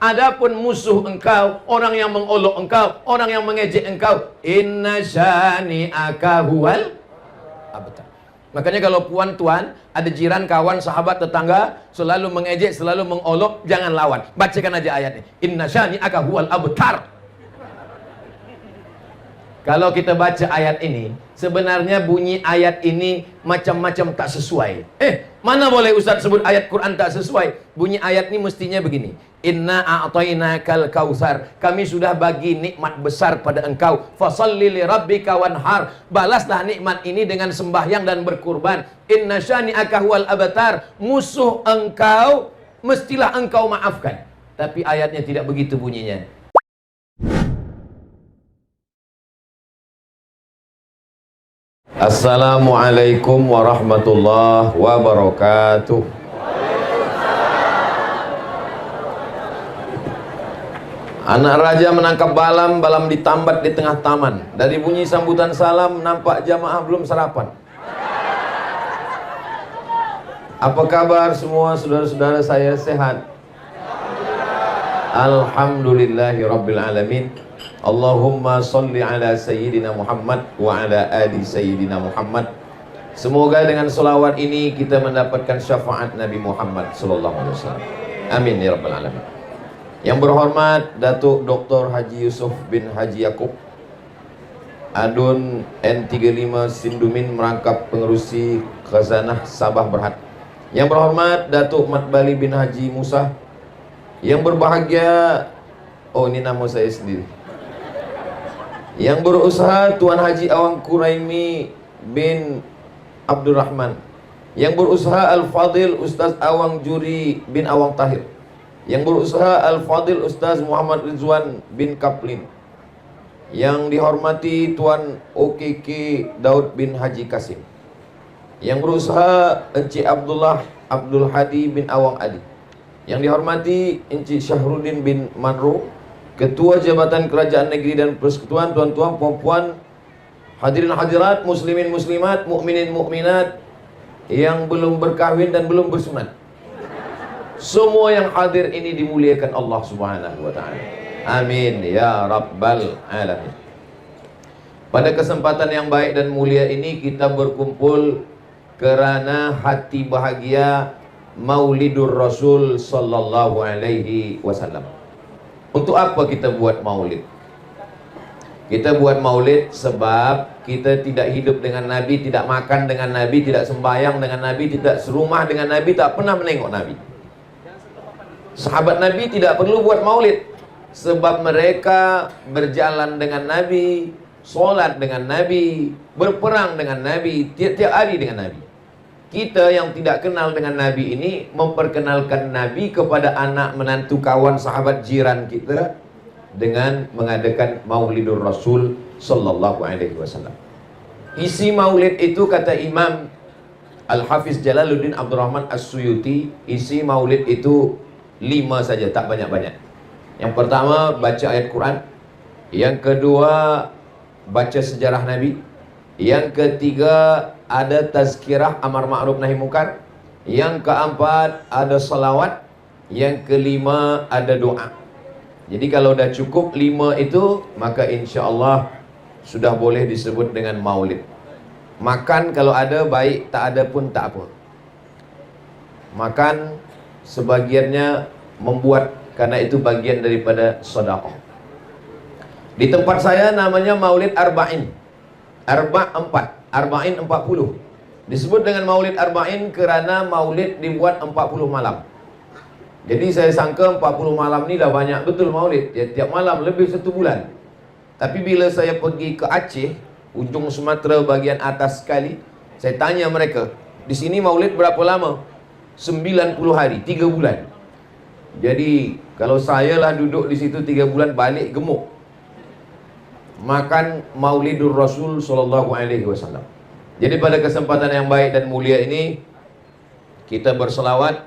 Adapun musuh engkau, orang yang mengolok engkau, orang yang mengejek engkau, inna syani'aka huwal abtar. Makanya kalau puan tuan, ada jiran, kawan, sahabat, tetangga selalu mengejek, selalu mengolok, jangan lawan. Bacakan aja ayat ini. Inna syani'aka huwal abtar. Kalau kita baca ayat ini, sebenarnya bunyi ayat ini macam-macam tak sesuai. Mana boleh Ustaz sebut ayat Quran tak sesuai? Bunyi ayat ini mestinya begini. Inna a'tainakal kautsar. Kami sudah bagi nikmat besar pada engkau. Fasholli li rabbika wanhar. Balaslah nikmat ini dengan sembahyang dan berkurban. Inna syani'aka huwal abtar. Musuh engkau mestilah engkau maafkan. Tapi ayatnya tidak begitu bunyinya. Assalamualaikum warahmatullahi wabarakatuh. Anak raja menangkap balam, balam ditambat di tengah taman. Dari bunyi sambutan salam, nampak jamaah belum sarapan. Apa kabar semua saudara-saudara saya sehat? Alhamdulillahi rabbil alamin. Allahumma salli ala Sayyidina Muhammad wa ala ali Sayyidina Muhammad. Semoga dengan selawat ini kita mendapatkan syafaat Nabi Muhammad sallallahu alaihi wasallam. Amin ya rabbal alamin. Yang berhormat Datuk Dr. Haji Yusuf bin Haji Yaakob, Adun N35 Sindumin, merangkap pengerusi Khazanah Sabah Berhad. Yang berhormat Datuk Mat Bali bin Haji Musa. Yang berbahagia, oh ini nama saya sendiri. Yang berusaha Tuan Haji Awang Kuraimi bin Abdurrahman. Yang berusaha Al-Fadil Ustaz Awang Juri bin Awang Tahir. Yang berusaha Al-Fadil Ustaz Muhammad Rizwan bin Kaplin. Yang dihormati Tuan OKK Daud bin Haji Kasim. Yang berusaha Encik Abdullah Abdul Hadi bin Awang Ali. Yang dihormati Encik Syahrudin bin Manro, Ketua Jabatan Kerajaan Negeri dan Persekutuan, tuan-tuan, puan-puan, hadirin hadirat, muslimin muslimat, mukminin mukminat yang belum berkahwin dan belum bersunat. Semua yang hadir ini dimuliakan Allah Subhanahu wa taala. Amin ya rabbal alamin. Pada kesempatan yang baik dan mulia ini kita berkumpul kerana hati bahagia Maulidur Rasul sallallahu alaihi wasallam. Untuk apa kita buat maulid? Kita buat maulid sebab kita tidak hidup dengan Nabi, tidak makan dengan Nabi, tidak sembahyang dengan Nabi, tidak serumah dengan Nabi, tak pernah menengok Nabi. Sahabat Nabi tidak perlu buat maulid sebab mereka berjalan dengan Nabi, solat dengan Nabi, berperang dengan Nabi, tiap-tiap hari dengan Nabi. Kita yang tidak kenal dengan Nabi ini memperkenalkan Nabi kepada anak, menantu, kawan, sahabat, jiran kita dengan mengadakan Maulidur Rasul sallallahu alaihi wasallam. Isi maulid itu kata Imam Al-Hafiz Jalaluddin Abdurrahman As-Suyuti, isi maulid itu 5 saja, tak banyak-banyak. Yang pertama baca ayat Quran, yang kedua baca sejarah Nabi, yang ketiga ada tazkirah amar ma'ruf nahi munkar, yang keempat ada salawat, yang kelima ada doa. Jadi kalau dah cukup 5 itu, maka insya-Allah sudah boleh disebut dengan maulid. Makan kalau ada baik, tak ada pun tak apa. Makan sebagiannya membuat, karena itu bagian daripada sedekah. Di tempat saya namanya maulid arba'in. Arba'in 40. Disebut dengan maulid arba'in kerana maulid dibuat 40 malam. Jadi saya sangka 40 malam ni dah banyak betul maulid. Tiap malam lebih 1 bulan. Tapi bila saya pergi ke Aceh, ujung Sumatera bahagian atas sekali, saya tanya mereka, di sini maulid berapa lama? 90 hari, 3 bulan. Jadi kalau saya lah duduk di situ 3 bulan, balik gemuk. Makan Maulidur Rasul sallallahu alaihi wasallam. Jadi pada kesempatan yang baik dan mulia ini kita berselawat.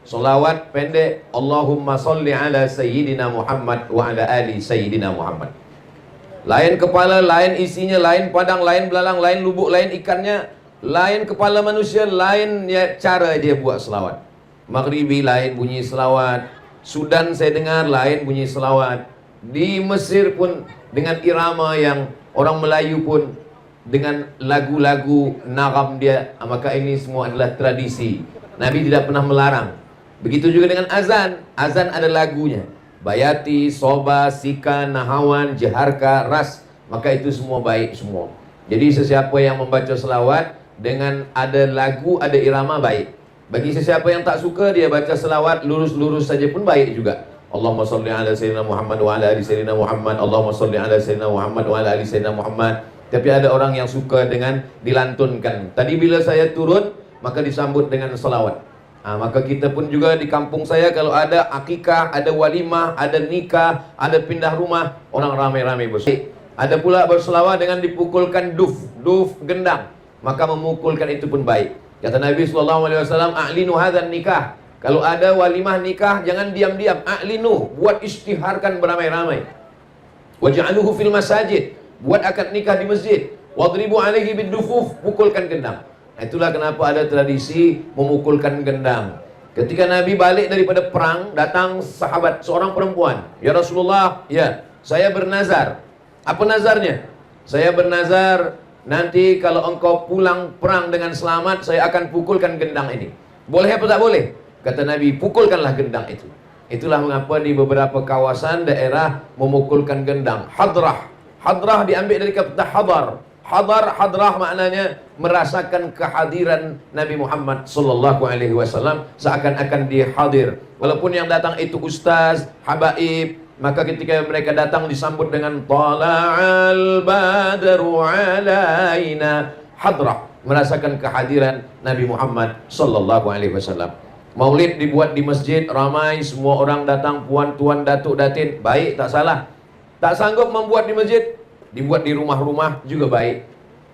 Selawat pendek, Allahumma salli ala Sayyidina Muhammad wa ala ali Sayyidina Muhammad. Lain kepala, lain isinya, lain padang, lain belalang, lain lubuk, lain ikannya, lain kepala manusia, lain ya, cara dia buat selawat. Maghribi lain bunyi selawat, Sudan saya dengar lain bunyi selawat. Di Mesir pun dengan irama yang orang Melayu pun dengan lagu-lagu nagham dia. Maka ini semua adalah tradisi. Nabi tidak pernah melarang. Begitu juga dengan azan. Azan ada lagunya. Bayati, Soba, Sika, Nahawan, Jaharka, Ras. Maka itu semua baik semua. Jadi sesiapa yang membaca selawat dengan ada lagu, ada irama, baik. Bagi sesiapa yang tak suka, dia baca selawat lurus-lurus saja pun baik juga. Allahumma salli ala sayyidina Muhammad wa ala ali sayyidina Muhammad. Allahumma salli ala sayyidina Muhammad wa ala ali sayyidina Muhammad. Tapi ada orang yang suka dengan dilantunkan. Tadi bila saya turun, maka disambut dengan selawat. Maka kita pun juga di kampung saya, kalau ada akikah, ada walimah, ada nikah, ada pindah rumah, orang ramai-ramai berselawat. Ada pula berselawat dengan dipukulkan duf gendang. Maka memukulkan itu pun baik. Kata Nabi SAW, a'linu hadzal nikah. Kalau ada walimah nikah, jangan diam-diam. A'linu, buat isytiharkan beramai-ramai. Waj'aluhu fil masajid, buat akad nikah di masjid. Wadribu alaihi bidufuf, pukulkan gendang. Itulah kenapa ada tradisi memukulkan gendang. Ketika Nabi balik daripada perang, datang sahabat, seorang perempuan. Ya Rasulullah, ya, saya bernazar. Apa nazarnya? Saya bernazar, nanti kalau engkau pulang perang dengan selamat, saya akan pukulkan gendang ini. Boleh apa tak boleh? Kata Nabi, pukulkanlah gendang itu. Itulah mengapa di beberapa kawasan daerah memukulkan gendang. Hadrah. Hadrah diambil dari kata hadar. Hadrah maknanya merasakan kehadiran Nabi Muhammad sallallahu alaihi wasallam, seakan-akan dia hadir. Walaupun yang datang itu ustaz, habaib, maka ketika mereka datang disambut dengan tala'al badru alaina. Hadrah, merasakan kehadiran Nabi Muhammad sallallahu alaihi wasallam. Maulid dibuat di masjid, ramai, semua orang datang, puan, tuan, datuk, datin, baik, tak salah. Tak sanggup membuat di masjid, dibuat di rumah-rumah juga baik.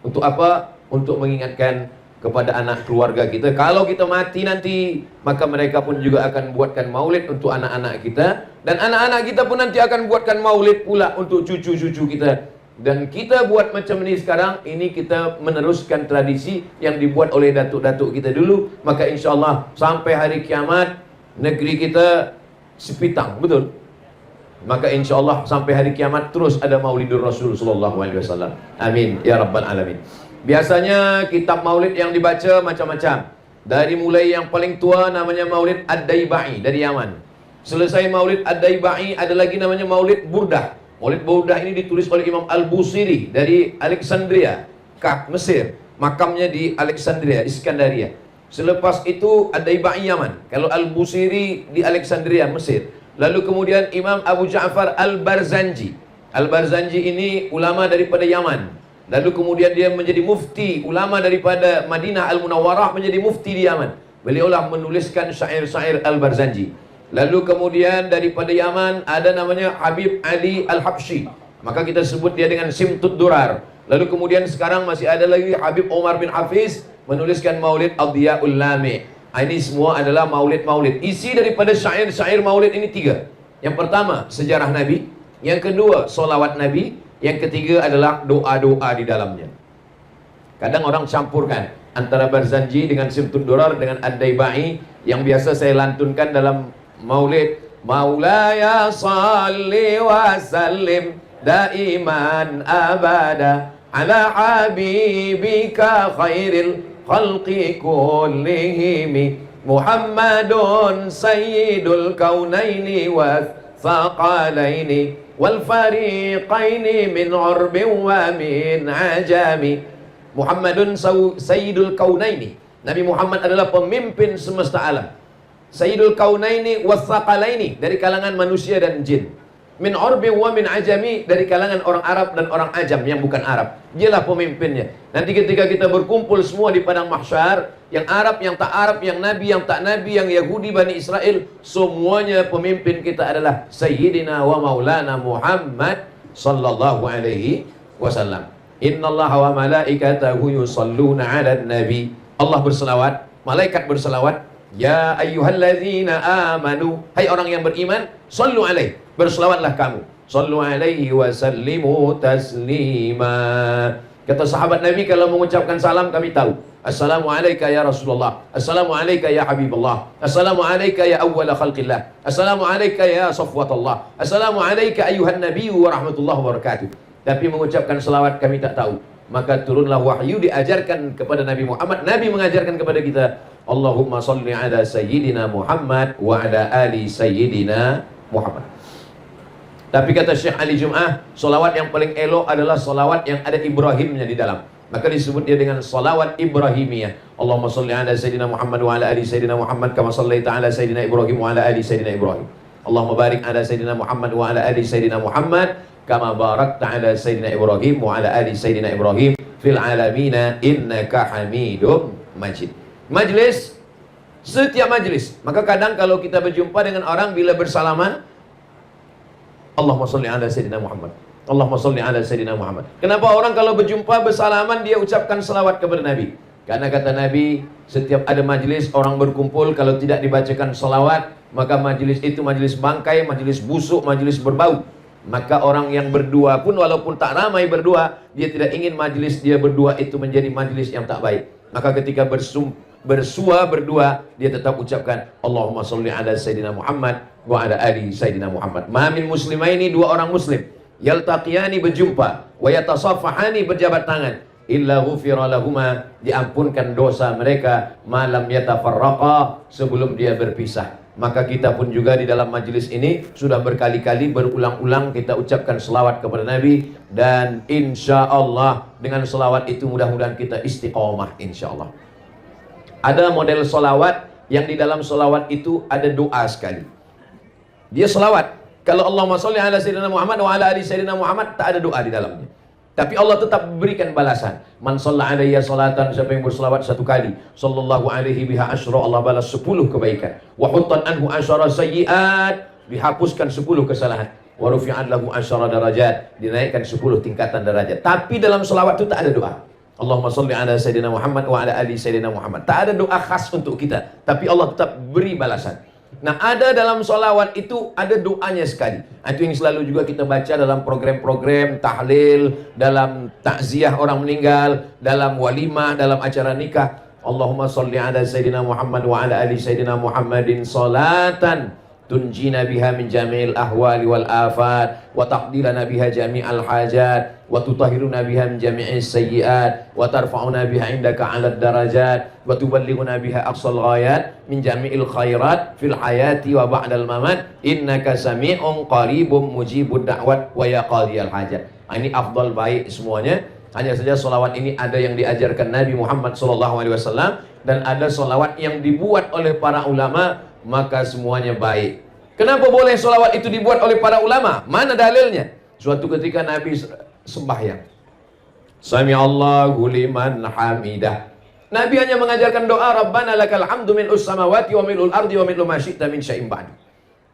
Untuk apa? Untuk mengingatkan kepada anak keluarga kita. Kalau kita mati nanti, maka mereka pun juga akan buatkan maulid untuk anak-anak kita. Dan anak-anak kita pun nanti akan buatkan maulid pula untuk cucu-cucu kita. Dan kita buat macam ini sekarang, ini kita meneruskan tradisi yang dibuat oleh datuk-datuk kita dulu. Maka insya Allah sampai hari kiamat, negeri kita sepitang, betul? Maka insya Allah sampai hari kiamat terus ada maulidur Rasul sallallahu alaihi wasallam. Amin ya rabbal alamin. Biasanya kitab maulid yang dibaca macam-macam. Dari mulai yang paling tua namanya Maulid Ad-Daibai dari Yaman. Selesai Maulid Ad-Daibai ada lagi namanya Maulid Burdah. Maulid Burdah ini ditulis oleh Imam Al-Busiri dari Alexandria, Mesir. Makamnya di Alexandria, Iskandaria. Selepas itu Ad-Daibai Yaman. Kalau Al-Busiri di Alexandria, Mesir. Lalu kemudian Imam Abu Ja'far Al-Barzanji. Al-Barzanji ini ulama daripada Yaman. Lalu kemudian dia menjadi mufti, ulama daripada Madinah Al-Munawwarah menjadi mufti di Yaman. Beliaulah menuliskan syair-syair Al-Barzanji. Lalu kemudian daripada Yaman ada namanya Habib Ali Al-Habsyi. Maka kita sebut dia dengan Simtud Durar. Lalu kemudian sekarang masih ada lagi Habib Omar bin Hafiz menuliskan Maulid Ad-Diya'ul Lami'. Ini semua adalah maulid-maulid. Isi daripada syair-syair maulid ini 3. Yang pertama, sejarah Nabi. Yang kedua, solawat Nabi. Yang ketiga adalah doa-doa di dalamnya. Kadang orang campurkan antara Barzanji dengan Simtud Durar dengan Ad-Daibai. Yang biasa saya lantunkan dalam maulid. Maulaya salli wa sallim daiman abada ala habibika khairil khalqi kullihimi Muhammadun sayyidul kaunaini wa thaqalaini wal fariqaini min urbin wa min ajami. Muhammadun sayyidul kaunaini, Nabi Muhammad adalah pemimpin semesta alam. Sayyidul kaunaini wa thaqalaini, dari kalangan manusia dan jin. Min urbi wa min ajami, dari kalangan orang Arab dan orang ajam yang bukan Arab. Dialah pemimpinnya. Nanti ketika kita berkumpul semua di padang mahsyar, yang Arab, yang tak Arab, yang Nabi, yang tak Nabi, yang Yahudi, Bani Israel, semuanya pemimpin kita adalah Sayyidina wa Maulana Muhammad sallallahu alaihi wasallam. Innallaha wa malaikatahu yusalluna 'alan nabi. Allah berselawat, malaikat berselawat. Ya ayyuhalladzina amanu, hai orang yang beriman, sallu alaihi, berselawatlah kamu. Sallu alaihi wa sallimu taslima. Kata sahabat Nabi, kalau mengucapkan salam kami tahu. Assalamu alayka ya Rasulullah. Assalamu alayka ya Habibullah. Assalamu alayka ya awwala khalqillah. Assalamu alayka ya safwatullah. Assalamu alayka ayuhan nabiyyu wa rahmatullahi wa barakatuh. Tapi mengucapkan selawat kami tak tahu. Maka turunlah wahyu diajarkan kepada Nabi Muhammad. Nabi mengajarkan kepada kita, Allahumma salli ala sayyidina Muhammad wa ala ali sayyidina Muhammad. Tapi kata Syekh Ali Jum'ah, solawat yang paling elok adalah solawat yang ada Ibrahimnya di dalam. Maka disebut dia dengan solawat Ibrahimiyah. Allahumma salli ala sayyidina Muhammad wa ala ali sayyidina Muhammad kama sallaita ala sayyidina Ibrahim wa ala ali sayyidina Ibrahim. Allahumma barik ala sayyidina Muhammad wa ala ali sayyidina Muhammad kama barakta ala sayyidina Ibrahim wa ala ali sayyidina Ibrahim fil alamina innaka Hamidum Majid. Majlis, setiap majlis. Maka kadang kalau kita berjumpa dengan orang bila bersalaman, Allahumma salli ala sayyidina Muhammad. Allahumma salli ala sayyidina Muhammad. Kenapa orang kalau berjumpa bersalaman dia ucapkan salawat kepada Nabi? Karena kata Nabi, setiap ada majlis orang berkumpul, kalau tidak dibacakan salawat, maka majlis itu majlis bangkai, majlis busuk, majlis berbau. Maka orang yang berdua pun walaupun tak ramai berdua, dia tidak ingin majlis dia berdua itu menjadi majlis yang tak baik. Maka ketika bersua berdua, dia tetap ucapkan Allahumma salli ala sayyidina Muhammad wa ala ali sayyidina Muhammad. Ma min muslimaini, dua orang muslim, yaltaqiyani berjumpa, wa yatasafahani berjabat tangan, illa ghufira lahuma, diampunkan dosa mereka, malam yatafarraqa, sebelum dia berpisah. Maka kita pun juga di dalam majlis ini sudah berkali-kali berulang-ulang kita ucapkan selawat kepada Nabi, dan insya Allah dengan selawat itu mudah-mudahan kita istiqomah insya Allah. Ada model selawat yang di dalam selawat itu ada doa sekali. Dia selawat, kalau Allahumma sholli ala sayyidina Muhammad wa ala ali sayyidina Muhammad, tak ada doa di dalamnya. Tapi Allah tetap berikan balasan. Man shalla alayya salatan, siapa yang berselawat satu kali, sallallahu alaihi biha asyra, Allah balas 10 kebaikan. Wa huttan anhu asyara sayyi'at, dihapuskan 10 kesalahan. Wa rufi'an lahu asyara darajat, dinaikkan 10 tingkatan derajat. Tapi dalam selawat itu tak ada doa. Allahumma sholli ala sayyidina Muhammad wa ala ali sayyidina Muhammad. Tak ada doa khas untuk kita, tapi Allah tetap beri balasan. Nah, ada dalam sholawat itu ada doanya sekali. Itu yang selalu juga kita baca dalam program-program tahlil, dalam takziah orang meninggal, dalam walimah, dalam acara nikah. Allahumma sholli ala sayyidina Muhammad wa ala ali sayyidina Muhammadin salatan tunjina biha min jami'il ahwali wal afat, wa taqdilana biha jami'al hajat, wa tutahhiruna biha min jami'is sayyi'at, wa tarfa'una biha indaka 'alad darajat, wa tuballighuna biha aqsal ghayat min jami'il khairat fil hayati wa ba'dal mamat, innaka sami'un qaribum mujibud da'wat wa ya qadiyal hajat. Ini afdal baik semuanya. Hanya saja solawat ini ada yang diajarkan Nabi Muhammad SAW, dan ada solawat yang dibuat oleh para ulama, maka semuanya baik. Kenapa boleh solawat itu dibuat oleh para ulama? Mana dalilnya? Suatu ketika Nabi sembahyang, Sami Allahu liman hamidah. Nabi hanya mengajarkan doa Rabbana lakal hamdu mil'us samawati wa mil'ul ardi wa mil'u ma syi'ta min syai'in ba'd.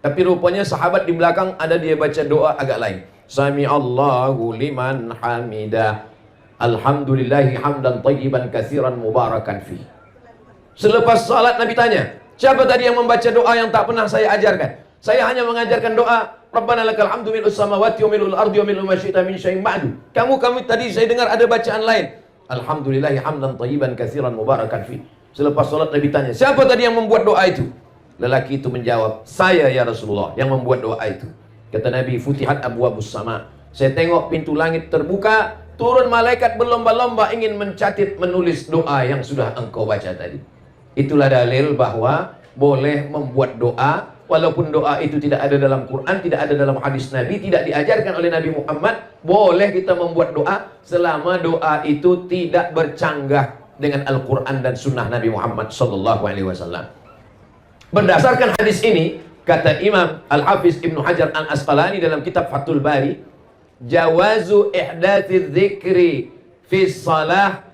Tapi rupanya sahabat di belakang ada dia baca doa agak lain. Sami Allahu liman hamidah. Alhamdulillahi hamdan tayyiban katsiran mubarakan fi. Selepas salat Nabi tanya, siapa tadi yang membaca doa yang tak pernah saya ajarkan? Saya hanya mengajarkan doa Rabbana lakal hamdu mil'us samawati wa mil'ul ardi wa mil'u ma syi'ta min syai'in ba'd. Kamu tadi saya dengar ada bacaan lain. Alhamdulillahi hamdan tayyiban katsiran mubarakan fi. Selepas salat Nabi tanya, siapa tadi yang membuat doa itu? Lelaki itu menjawab, saya ya Rasulullah yang membuat doa itu. Kata Nabi, futihat abwabus sama. Saya tengok pintu langit terbuka, turun malaikat berlomba-lomba ingin mencatat, menulis doa yang sudah engkau baca tadi. Itulah dalil bahwa boleh membuat doa, walaupun doa itu tidak ada dalam Quran, tidak ada dalam hadis Nabi, tidak diajarkan oleh Nabi Muhammad. Boleh kita membuat doa selama doa itu tidak bercanggah dengan Al-Quran dan Sunnah Nabi Muhammad SAW. Berdasarkan hadis ini, kata Imam Al-Hafiz Ibnu Hajar Al-Asqalani dalam kitab Fathul Bari, jawazu ihdatsiz dzikri fi shalah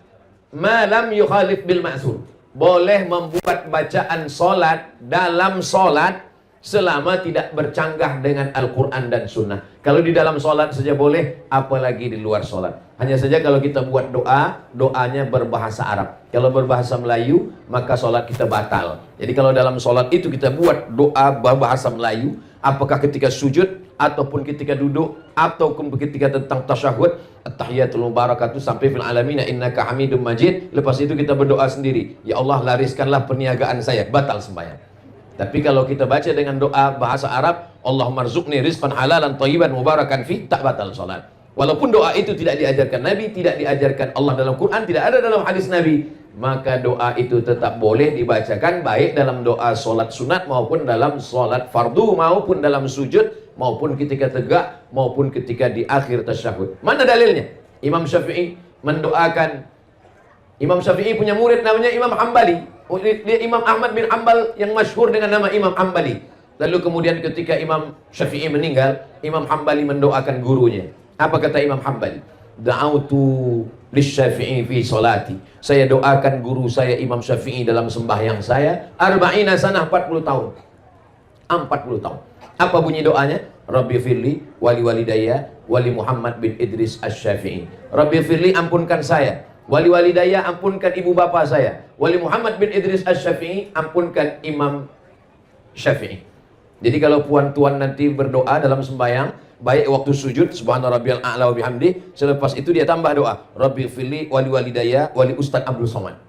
ma lam yukhalif bil ma'zur. Boleh membuat bacaan solat dalam solat selama tidak bercanggah dengan Al-Quran dan Sunnah. Kalau di dalam solat saja boleh, apalagi di luar solat. Hanya saja kalau kita buat doa, doanya berbahasa Arab. Kalau berbahasa Melayu, maka solat kita batal. Jadi kalau dalam solat itu kita buat doa berbahasa Melayu, apakah ketika sujud ataupun ketika duduk, ataupun ketika tentang tasyahud, at-tahiyatul mubarakatuh sampai fil alamin innaka hamidum majid. Lepas itu kita berdoa sendiri, ya Allah lariskanlah perniagaan saya, batal sembahyang. Tapi kalau kita baca dengan doa bahasa Arab, Allahumma rzuqni rizqan halalan thayyiban mubarakan fi, tak batal salat. Walaupun doa itu tidak diajarkan Nabi, tidak diajarkan Allah dalam Quran, tidak ada dalam hadis Nabi, maka doa itu tetap boleh dibacakan, baik dalam doa solat sunat maupun dalam solat fardu, maupun dalam sujud, maupun ketika tegak, maupun ketika di akhir tasyahud. Mana dalilnya? Imam Syafi'i mendoakan. Imam Syafi'i punya murid namanya Imam Hambali. Dia Imam Ahmad bin Hanbal yang masyhur dengan nama Imam Hambali. Lalu kemudian ketika Imam Syafi'i meninggal, Imam Hambali mendoakan gurunya. Apa kata Imam Hambali? Da'autu lisyafi'i fi salati. Saya doakan guru saya Imam Syafi'i dalam sembahyang saya. Arba'ina sanah, 40 tahun. 40 tahun. Apa bunyi doanya? Rabbi firli wali walidayya wali Muhammad bin Idris Asy-Syafi'i. Rabbi firli, ampunkan saya. Wali walidayya, ampunkan ibu bapa saya. Wali Muhammad bin Idris Asy-Syafi'i, ampunkan Imam Syafi'i. Jadi kalau puan-tuan nanti berdoa dalam sembahyang, baik waktu sujud subhana rabbiyal a'la wa bihamdi, selepas itu dia tambah doa rabbi fili wali walidayya wali Ustaz Abdul Somad.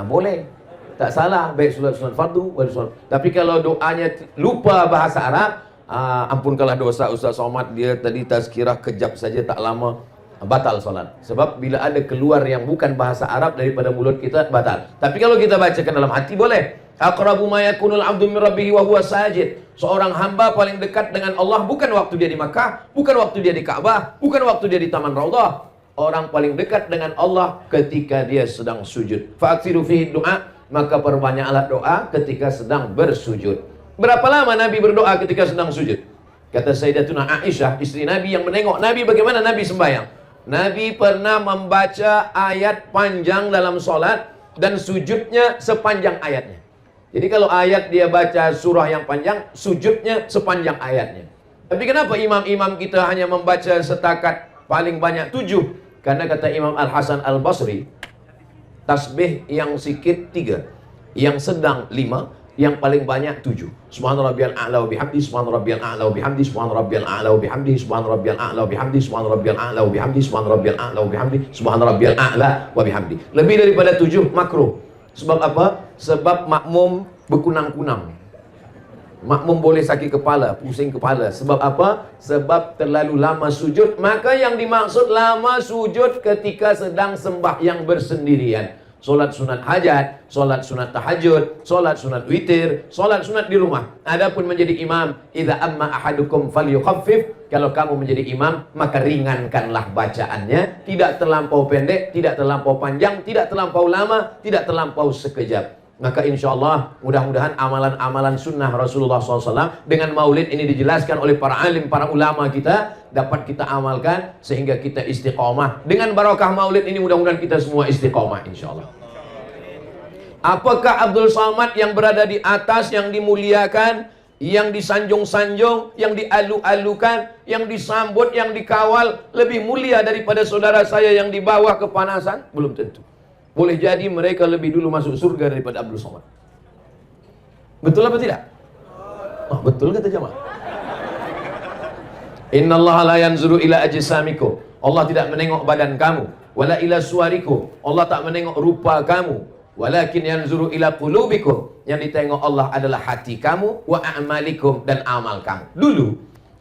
Boleh, tak salah, baik sunat fardu wali sunat. Tapi kalau doanya lupa bahasa Arab, ampunkanlah dosa Ustaz Somad, dia tadi tazkirah kejap saja tak lama, batal salat. Sebab bila ada keluar yang bukan bahasa Arab daripada mulut kita, batal. Tapi kalau kita bacakan dalam hati, boleh. Aqrabu ma yakunul 'abdu min rabbih wa huwa sajid. Seorang hamba paling dekat dengan Allah bukan waktu dia di Makkah, bukan waktu dia di Ka'bah, bukan waktu dia di Taman Raudhah. Orang paling dekat dengan Allah ketika dia sedang sujud. Fa'aksiru fihi du'a, maka perbanyaklah doa ketika sedang bersujud. Berapa lama Nabi berdoa ketika sedang sujud? Kata Sayyidatuna Aisyah, istri Nabi yang menengok Nabi bagaimana Nabi sembahyang. Nabi pernah membaca ayat panjang dalam solat dan sujudnya sepanjang ayatnya. Jadi kalau ayat dia baca surah yang panjang, sujudnya sepanjang ayatnya. Tapi kenapa imam-imam kita hanya membaca setakat paling banyak 7? Karena kata Imam Al-Hasan Al-Basri, tasbih yang sikit 3, yang sedang 5, yang paling banyak 7. Subhana rabbiyal a'la wa bihamdi, subhana rabbiyal a'la wa bihamdi, subhana rabbiyal a'la wa bihamdi, subhana rabbiyal a'la wa bihamdi, subhana rabbiyal a'la wa bihamdi, subhana rabbiyal a'la wa bihamdi, subhana rabbiyal a'la wa bihamdi. Lebih daripada 7 makruh. Sebab apa? Sebab makmum berkunang-kunang. Makmum boleh sakit kepala, pusing kepala. Sebab apa? Sebab terlalu lama sujud. Maka yang dimaksud lama sujud ketika sedang sembahyang bersendirian. Solat sunat hajat, solat sunat tahajud, solat sunat witir, solat sunat di rumah. Adapun menjadi imam, idza amma ahadukum falyukhaffif. Kalau kamu menjadi imam, maka ringankanlah bacaannya. Tidak terlampau pendek, tidak terlampau panjang, tidak terlampau lama, tidak terlampau sekejap. Maka insya Allah mudah-mudahan amalan-amalan sunnah Rasulullah SAW dengan maulid ini dijelaskan oleh para alim, para ulama kita, dapat kita amalkan sehingga kita istiqomah. Dengan barakah maulid ini mudah-mudahan kita semua istiqomah insya Allah. Apakah Abdul Somad yang berada di atas, yang dimuliakan, yang disanjung-sanjung, yang dialu-alukan, yang disambut, yang dikawal lebih mulia daripada saudara saya yang di bawah kepanasan? Belum tentu. Boleh jadi mereka lebih dulu masuk surga daripada Abdul Somad. Betul apa tidak? Betul kata jamaah. Innallaha la yanzuru ila ajsamikum. Allah tidak menengok badan kamu. Wala ila suwarikum. Allah tak menengok rupa kamu. Walakin yanzuru ila qulubikum. Yang ditengok Allah adalah hati kamu, wa a'malikum, dan amal kamu. Dulu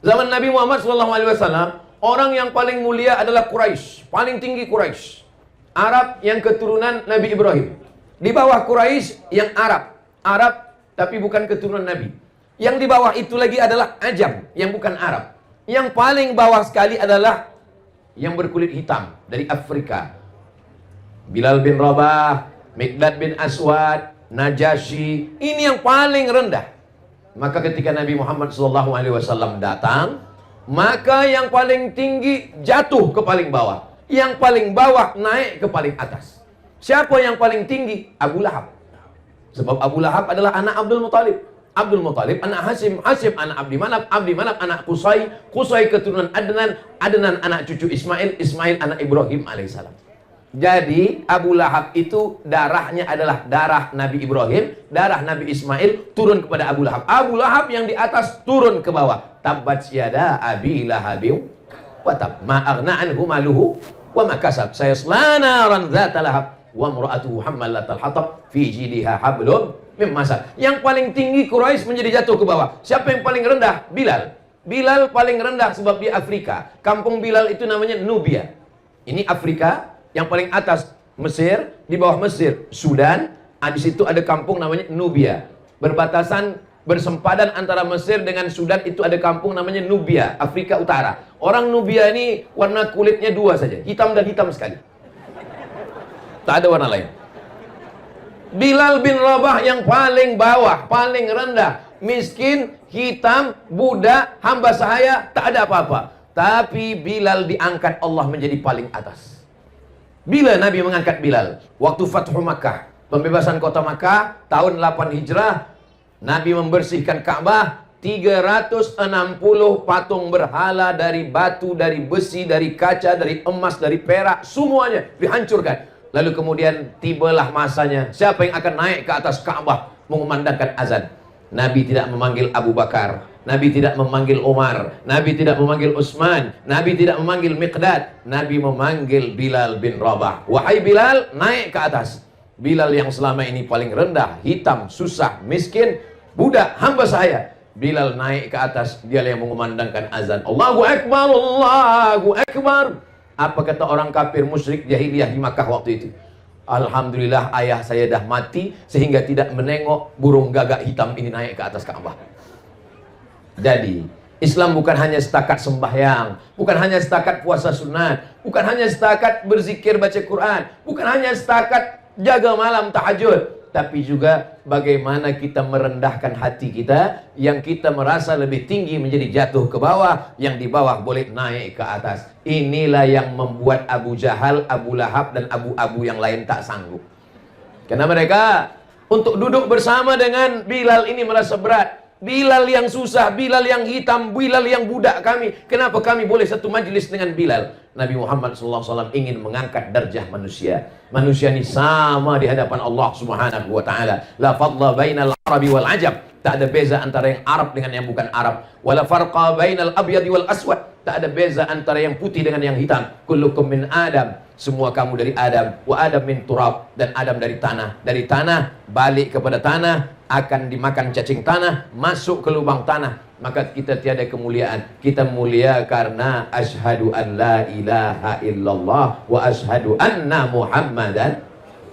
zaman Nabi Muhammad SAW, orang yang paling mulia adalah Quraisy, paling tinggi Quraisy. Arab yang keturunan Nabi Ibrahim. Di bawah Quraisy yang Arab. Arab tapi bukan keturunan Nabi. Yang di bawah itu lagi adalah Ajam yang bukan Arab. Yang paling bawah sekali adalah yang berkulit hitam dari Afrika. Bilal bin Rabah, Miqdad bin Aswad, Najasyi. Ini yang paling rendah. Maka ketika Nabi Muhammad SAW datang, maka yang paling tinggi jatuh ke paling bawah. Yang paling bawah naik ke paling atas. Siapa yang paling tinggi? Abu Lahab. Sebab Abu Lahab adalah anak Abdul Muthalib. Abdul Muthalib anak Hasim, Hasim anak Abdi Manaf, Abdi Manaf anak Qusay, Qusay keturunan Adnan, Adnan anak cucu Ismail, Ismail anak Ibrahim alaihissalam. Jadi Abu Lahab itu darahnya adalah darah Nabi Ibrahim, darah Nabi Ismail turun kepada Abu Lahab. Abu Lahab yang di atas turun ke bawah. tabbat yada abi lahabin wa tab ma aghna anhu maluhu wa ma kasab sayasla naran dzata lahab wa imra'atuhu hammalatal hatab fi jidha hablum min masad. Yang paling tinggi Quraisy menjadi jatuh ke bawah. Siapa yang paling rendah? Bilal. Bilal paling rendah sebab di Afrika. Kampung Bilal itu namanya Nubia. Ini Afrika, yang paling atas Mesir, di bawah Mesir Sudan, di situ ada kampung namanya Nubia. Berbatasan, bersempadan antara Mesir dengan Sudan itu ada kampung namanya Nubia, Afrika Utara. Orang Nubia ini warna kulitnya dua saja, hitam dan hitam sekali. Tak ada warna lain. Bilal bin Rabah yang paling bawah, paling rendah, miskin, hitam, budak, hamba sahaya, tak ada apa-apa. Tapi Bilal diangkat Allah menjadi paling atas. Bila Nabi mengangkat Bilal? Waktu Fathu Makkah, pembebasan kota Makkah, tahun 8 Hijrah, Nabi membersihkan Ka'bah, 360 patung berhala dari batu, dari besi, dari kaca, dari emas, dari perak, semuanya dihancurkan. Lalu kemudian tibalah masanya, siapa yang akan naik ke atas Ka'bah mengumandangkan azan? Nabi tidak memanggil Abu Bakar, Nabi tidak memanggil Umar, Nabi tidak memanggil Utsman, Nabi tidak memanggil Miqdad, Nabi memanggil Bilal bin Rabah. Wahai Bilal, naik ke atas. Bilal yang selama ini paling rendah, hitam, susah, miskin, budak, hamba saya. Bilal naik ke atas, dia yang mengumandangkan azan. Allahu Akbar, Allahu Akbar. Apa kata orang kafir musyrik jahiliyah di Makkah waktu itu? Alhamdulillah ayah saya dah mati sehingga tidak menengok burung gagak hitam ini naik ke atas Ka'bah. Jadi Islam bukan hanya setakat sembahyang, bukan hanya setakat puasa sunat, bukan hanya setakat berzikir baca Quran, bukan hanya setakat jaga malam tahajud, tapi juga bagaimana kita merendahkan hati kita, yang kita merasa lebih tinggi menjadi jatuh ke bawah, yang di bawah boleh naik ke atas. Inilah yang membuat Abu Jahal, Abu Lahab, dan Abu-Abu yang lain tak sanggup. Karena mereka untuk duduk bersama dengan Bilal ini merasa berat. Bilal yang susah, Bilal yang hitam, Bilal yang budak kami. Kenapa kami boleh satu majlis dengan Bilal? Nabi Muhammad SAW ingin mengangkat darjah manusia. Manusia ini sama di hadapan Allah Subhanahu wa taala. La fadla bainal Arabi wal Ajab. Tak ada beza antara yang Arab dengan yang bukan Arab. Wala farqa bainal abyadi wal aswad. Tak ada beza antara yang putih dengan yang hitam. Kullukum min Adam. Semua kamu dari Adam. Wa Adam min turab. Dan Adam dari tanah. Dari tanah balik kepada tanah, akan dimakan cacing tanah, masuk ke lubang tanah. Maka kita tiada kemuliaan. Kita mulia karena asyhadu an la ilaha illallah wa asyhadu anna Muhammadan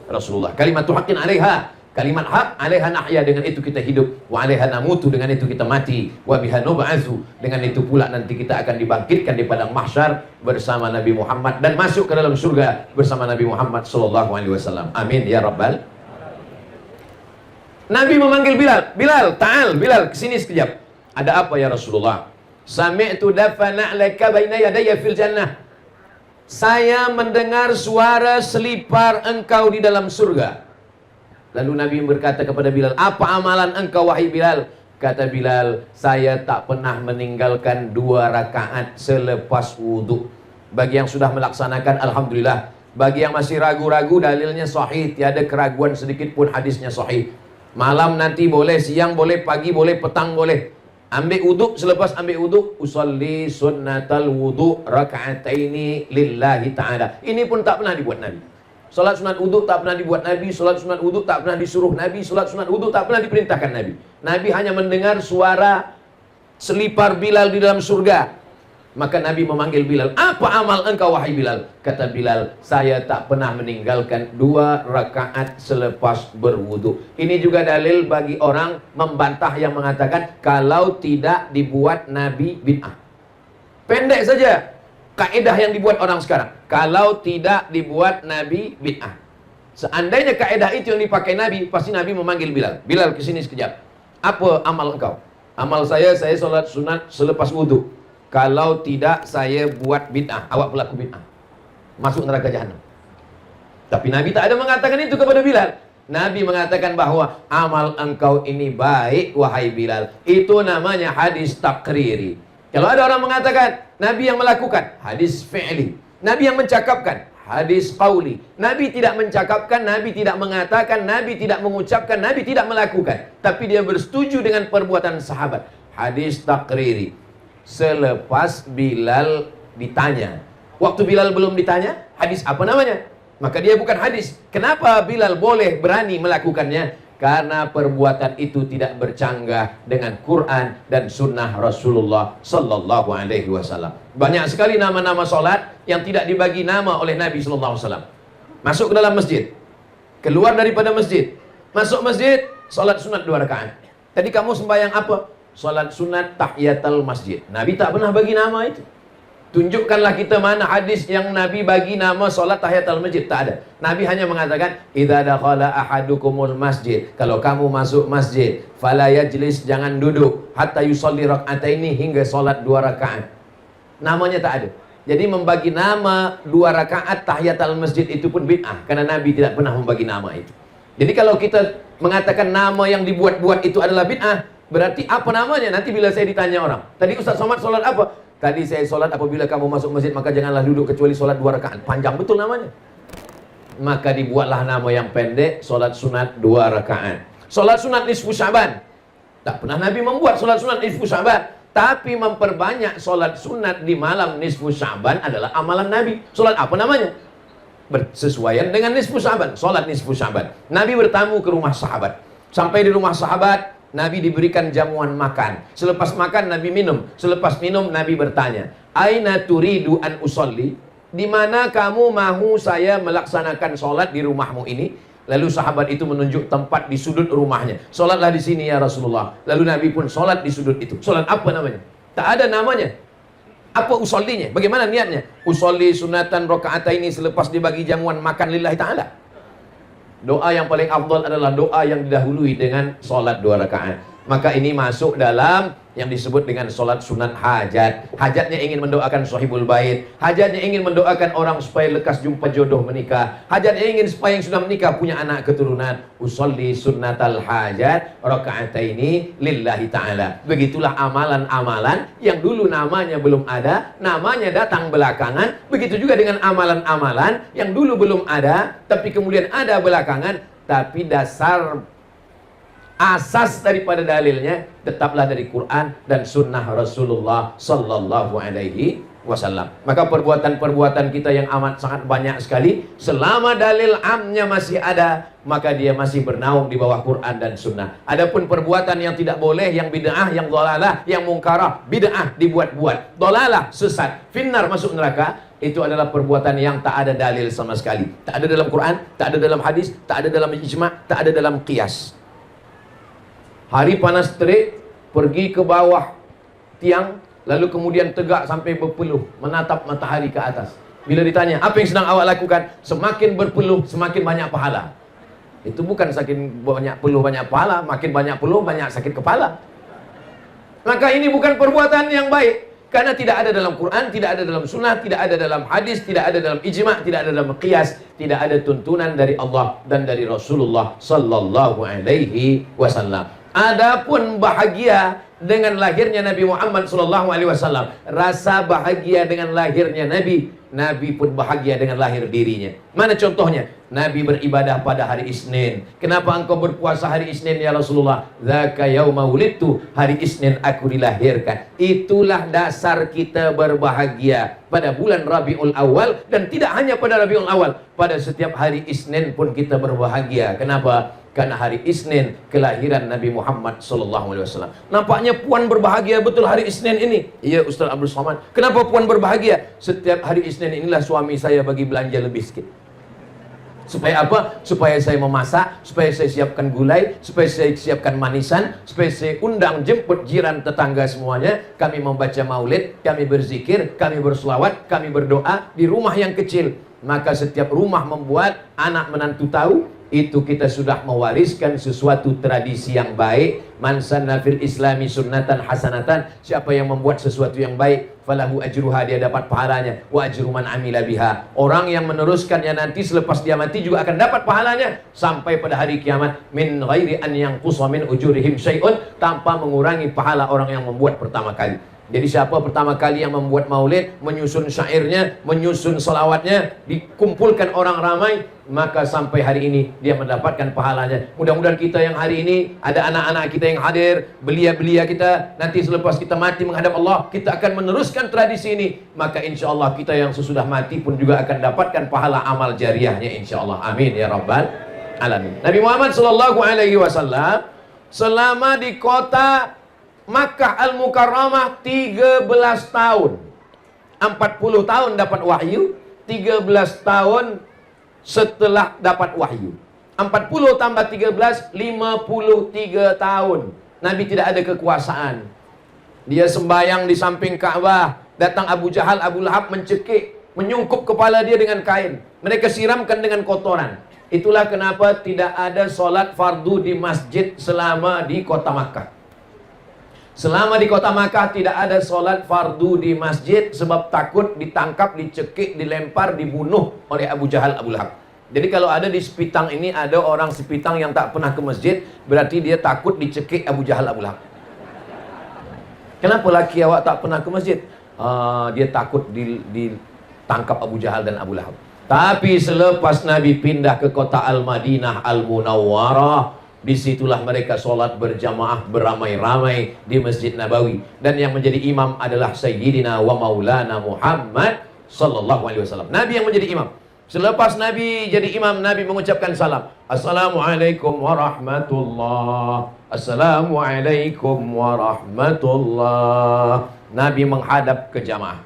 Rasulullah. Kalimatu haqqin 'alaiha. Kalimat hak 'alaiha nahya, dengan itu kita hidup. Wa 'alaiha namutu, dengan itu kita mati. Wa biha nub'atsu, dengan itu pula nanti kita akan dibangkitkan di padang mahsyar bersama Nabi Muhammad dan masuk ke dalam surga bersama Nabi Muhammad sallallahu alaihi wasallam. Amin ya rabbal. Nabi memanggil Bilal. Bilal, ta'al, Bilal, kesini sekejap. Ada apa ya Rasulullah? Sami'tu dafana laka baina yadayya fil jannah. Saya mendengar suara selipar engkau di dalam surga. Lalu Nabi berkata kepada Bilal, apa amalan engkau wahai Bilal? Kata Bilal, saya tak pernah meninggalkan 2 rakaat selepas wudhu. Bagi yang sudah melaksanakan, alhamdulillah. Bagi yang masih ragu-ragu, dalilnya sahih, tiada keraguan sedikit pun hadisnya sahih. Malam nanti boleh, siang boleh, pagi boleh, petang boleh. Ambil wuduk, selepas ambil wuduk, usalli sunnatal wuduk raka'ataini lillahi ta'ala. Ini pun tak pernah dibuat Nabi. Salat sunat wuduk tak pernah dibuat Nabi. Salat sunat wuduk tak pernah disuruh Nabi. Salat sunat wuduk tak pernah diperintahkan Nabi. Nabi hanya mendengar suara selipar Bilal di dalam surga. Maka Nabi memanggil Bilal. Apa amal engkau wahai Bilal? Kata Bilal, saya tak pernah meninggalkan 2 rakaat selepas berwudu. Ini juga dalil bagi orang membantah yang mengatakan kalau tidak dibuat Nabi bid'ah. Pendek saja kaedah yang dibuat orang sekarang. Kalau tidak dibuat Nabi bid'ah. Seandainya kaedah itu yang dipakai Nabi, pasti Nabi memanggil Bilal. Bilal, kesini sekejap. Apa amal engkau? Amal saya solat sunat selepas wudu. Kalau tidak saya buat bid'ah, awak pelaku bid'ah, masuk neraka jahanam. Tapi Nabi tak ada mengatakan itu kepada Bilal. Nabi mengatakan bahwa amal engkau ini baik wahai Bilal. Itu namanya hadis takriri. Kalau ada orang mengatakan Nabi yang melakukan, hadis fi'li. Nabi yang mencakapkan, hadis qauli. Nabi tidak mencakapkan, Nabi tidak mengatakan, Nabi tidak mengucapkan, Nabi tidak melakukan. Tapi dia bersetuju dengan perbuatan sahabat. Hadis takriri. selepas Bilal ditanya. Waktu Bilal belum ditanya, hadis apa namanya? Maka dia bukan hadis. Kenapa Bilal boleh berani melakukannya? Karena perbuatan itu tidak bercanggah dengan Quran dan sunnah Rasulullah Sallallahu Alaihi Wasallam. Banyak sekali nama-nama solat yang tidak dibagi nama oleh Nabi Sallallahu Alaihi Wasallam. Masuk ke dalam masjid, keluar daripada masjid, masuk masjid, solat sunat 2 rakaat. Tadi kamu sembahyang apa? Solat sunat tahiyatul masjid. Nabi tak pernah bagi nama itu. Tunjukkanlah kita mana hadis yang Nabi bagi nama solat tahiyatul masjid. Tak ada. Nabi hanya mengatakan, idza dakhala ahadukumul masjid. Kalau kamu masuk masjid, fala yajlis, jangan duduk, hatta yusalli rak'ataini, hingga solat 2 rakaat. Namanya tak ada. Jadi membagi nama 2 rakaat tahiyatul masjid itu pun bid'ah, karena Nabi tidak pernah membagi nama itu. Jadi kalau kita mengatakan nama yang dibuat-buat itu adalah bid'ah, berarti apa namanya? Nanti bila saya ditanya orang, tadi Ustaz Somad solat apa? Tadi saya solat apabila kamu masuk masjid maka janganlah duduk kecuali solat 2 rakaat. Panjang betul namanya. Maka dibuatlah nama yang pendek, solat sunat 2 rakaat. Solat sunat nisfu Sya'ban. Tak pernah Nabi membuat solat sunat nisfu Sya'ban. Tapi memperbanyak solat sunat di malam nisfu Sya'ban adalah amalan Nabi. Solat apa namanya? Bersesuaian dengan nisfu Sya'ban. Solat nisfu Sya'ban. Nabi bertamu ke rumah sahabat. Sampai di rumah sahabat, Nabi diberikan jamuan makan. Selepas makan Nabi minum. Selepas minum Nabi bertanya, aina turidu an usolli? Di mana kamu mahu saya melaksanakan solat di rumahmu ini? Lalu sahabat itu menunjuk tempat di sudut rumahnya. Solatlah di sini ya Rasulullah. Lalu Nabi pun solat di sudut itu. Solat apa namanya? Tak ada namanya. Apa usollinya? Bagaimana niatnya? Usolli sunatan rakaataini, selepas dibagi jamuan makan lillahi ta'ala. Doa yang paling afdal adalah doa yang didahului dengan solat 2 rakaat. Maka ini masuk dalam yang disebut dengan solat sunat hajat. Hajatnya ingin mendoakan sahibul bait. Hajatnya ingin mendoakan orang supaya lekas jumpa jodoh menikah. Hajatnya ingin supaya yang sudah menikah punya anak keturunan. Usolli sunnatal hajat rakaataini lillahi ta'ala. Begitulah amalan-amalan yang dulu namanya belum ada, namanya datang belakangan. Begitu juga dengan amalan-amalan yang dulu belum ada, tapi kemudian ada belakangan. Tapi dasar asas daripada dalilnya tetaplah dari Quran dan sunnah Rasulullah Sallallahu Alaihi Wasallam. Maka perbuatan-perbuatan kita yang amat sangat banyak sekali, selama dalil amnya masih ada, maka dia masih bernaung di bawah Quran dan sunnah. Adapun perbuatan yang tidak boleh, yang bid'ah, yang dhalalah, yang mungkarah, bid'ah dibuat-buat, dhalalah sesat, finnar masuk neraka, itu adalah perbuatan yang tak ada dalil sama sekali. Tak ada dalam Quran, tak ada dalam hadis, tak ada dalam ijma', tak ada dalam qiyas. Hari panas terik, pergi ke bawah tiang, lalu kemudian tegak sampai berpeluh, menatap matahari ke atas. Bila ditanya, apa yang sedang awak lakukan? Semakin berpeluh, semakin banyak pahala. Itu bukan saking banyak peluh, banyak pahala. Makin banyak peluh, banyak sakit kepala. Maka ini bukan perbuatan yang baik. Karena tidak ada dalam Quran, tidak ada dalam sunnah, tidak ada dalam hadis, tidak ada dalam ijma', tidak ada dalam qiyas, tidak ada tuntunan dari Allah dan dari Rasulullah Sallallahu Alaihi Wasallam. Adapun bahagia dengan lahirnya Nabi Muhammad SAW, rasa bahagia dengan lahirnya Nabi, Nabi pun bahagia dengan lahir dirinya. Mana contohnya? Nabi beribadah pada hari Isnin. Kenapa engkau berpuasa hari Isnin ya Rasulullah? Dzaka yauma wulidtu, hari Isnin aku dilahirkan. Itulah dasar kita berbahagia pada bulan Rabiul Awal, dan tidak hanya pada Rabiul Awal, pada setiap hari Isnin pun kita berbahagia. Kenapa? Karena hari Isnin kelahiran Nabi Muhammad SAW. Nampaknya puan berbahagia betul hari Isnin ini. Iya Ustaz Abdul Somad. Kenapa puan berbahagia? Setiap hari Isnin inilah suami saya bagi belanja lebih sikit. Supaya apa? Supaya saya memasak, supaya saya siapkan gulai, supaya saya siapkan manisan, supaya saya undang jemput jiran tetangga semuanya. Kami membaca maulid, kami berzikir, kami berselawat, kami berdoa di rumah yang kecil. Maka setiap rumah membuat anak menantu tahu, itu kita sudah mewariskan sesuatu tradisi yang baik. Man sanna fil islami sunnatan hasanatan, siapa yang membuat sesuatu yang baik, falahu ajruha, dia dapat pahalanya, wa ajru man amila biha, orang yang meneruskannya nanti selepas dia mati juga akan dapat pahalanya sampai pada hari kiamat, min ghairi an yanqusa min ujurihim syai'un, tanpa mengurangi pahala orang yang membuat pertama kali. Jadi siapa pertama kali yang membuat maulid, menyusun syairnya, menyusun selawatnya, dikumpulkan orang ramai, maka sampai hari ini dia mendapatkan pahalanya. Mudah-mudahan kita yang hari ini, ada anak-anak kita yang hadir, belia-belia kita, nanti selepas kita mati menghadap Allah, kita akan meneruskan tradisi ini. Maka insya Allah kita yang sesudah mati pun juga akan dapatkan pahala amal jariahnya insya Allah. Amin ya Rabbal Alamin. Nabi Muhammad SAW selama di kota Makkah Al-Mukarramah 13 tahun. 40 tahun dapat wahyu, 13 tahun setelah dapat wahyu. 40 tambah 13, 53 tahun. Nabi tidak ada kekuasaan. Dia sembahyang di samping Ka'bah. Datang Abu Jahal, Abu Lahab mencekik, menyungkup kepala dia dengan kain. Mereka siramkan dengan kotoran. Itulah kenapa tidak ada solat fardu di masjid selama di kota Makkah. Selama di kota Makkah tidak ada solat fardu di masjid sebab takut ditangkap, dicekik, dilempar, dibunuh oleh Abu Jahal, Abu Lahab. Jadi kalau ada di Sepitang ini ada orang Sepitang yang tak pernah ke masjid, berarti dia takut dicekik Abu Jahal, Abu Lahab. Kenapa laki awak tak pernah ke masjid? Dia takut ditangkap Abu Jahal dan Abu Lahab. Tapi selepas Nabi pindah ke kota Al-Madinah Al-Munawwarah, disitulah mereka sholat berjamaah beramai-ramai di Masjid Nabawi. Dan yang menjadi imam adalah Sayyidina wa Maulana Muhammad Sallallahu Alaihi Wasallam. Nabi yang menjadi imam. Selepas Nabi jadi imam, Nabi mengucapkan salam. Assalamualaikum warahmatullah. Assalamualaikum warahmatullah. Nabi menghadap ke jamaah.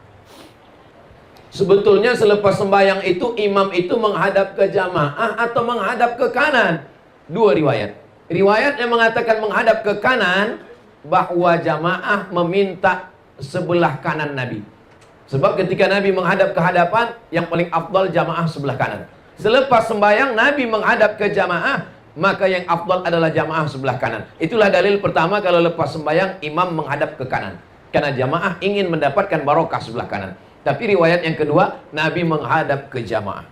Sebetulnya selepas sembahyang itu, imam itu menghadap ke jamaah atau menghadap ke kanan. Dua riwayat. Riwayat yang mengatakan menghadap ke kanan, bahwa jamaah meminta sebelah kanan Nabi. Sebab ketika Nabi menghadap ke hadapan, yang paling afdal jamaah sebelah kanan. Selepas sembahyang Nabi menghadap ke jamaah, maka yang afdal adalah jamaah sebelah kanan. Itulah dalil pertama kalau lepas sembahyang imam menghadap ke kanan. Karena jamaah ingin mendapatkan barokah sebelah kanan. Tapi riwayat yang kedua, Nabi menghadap ke jamaah.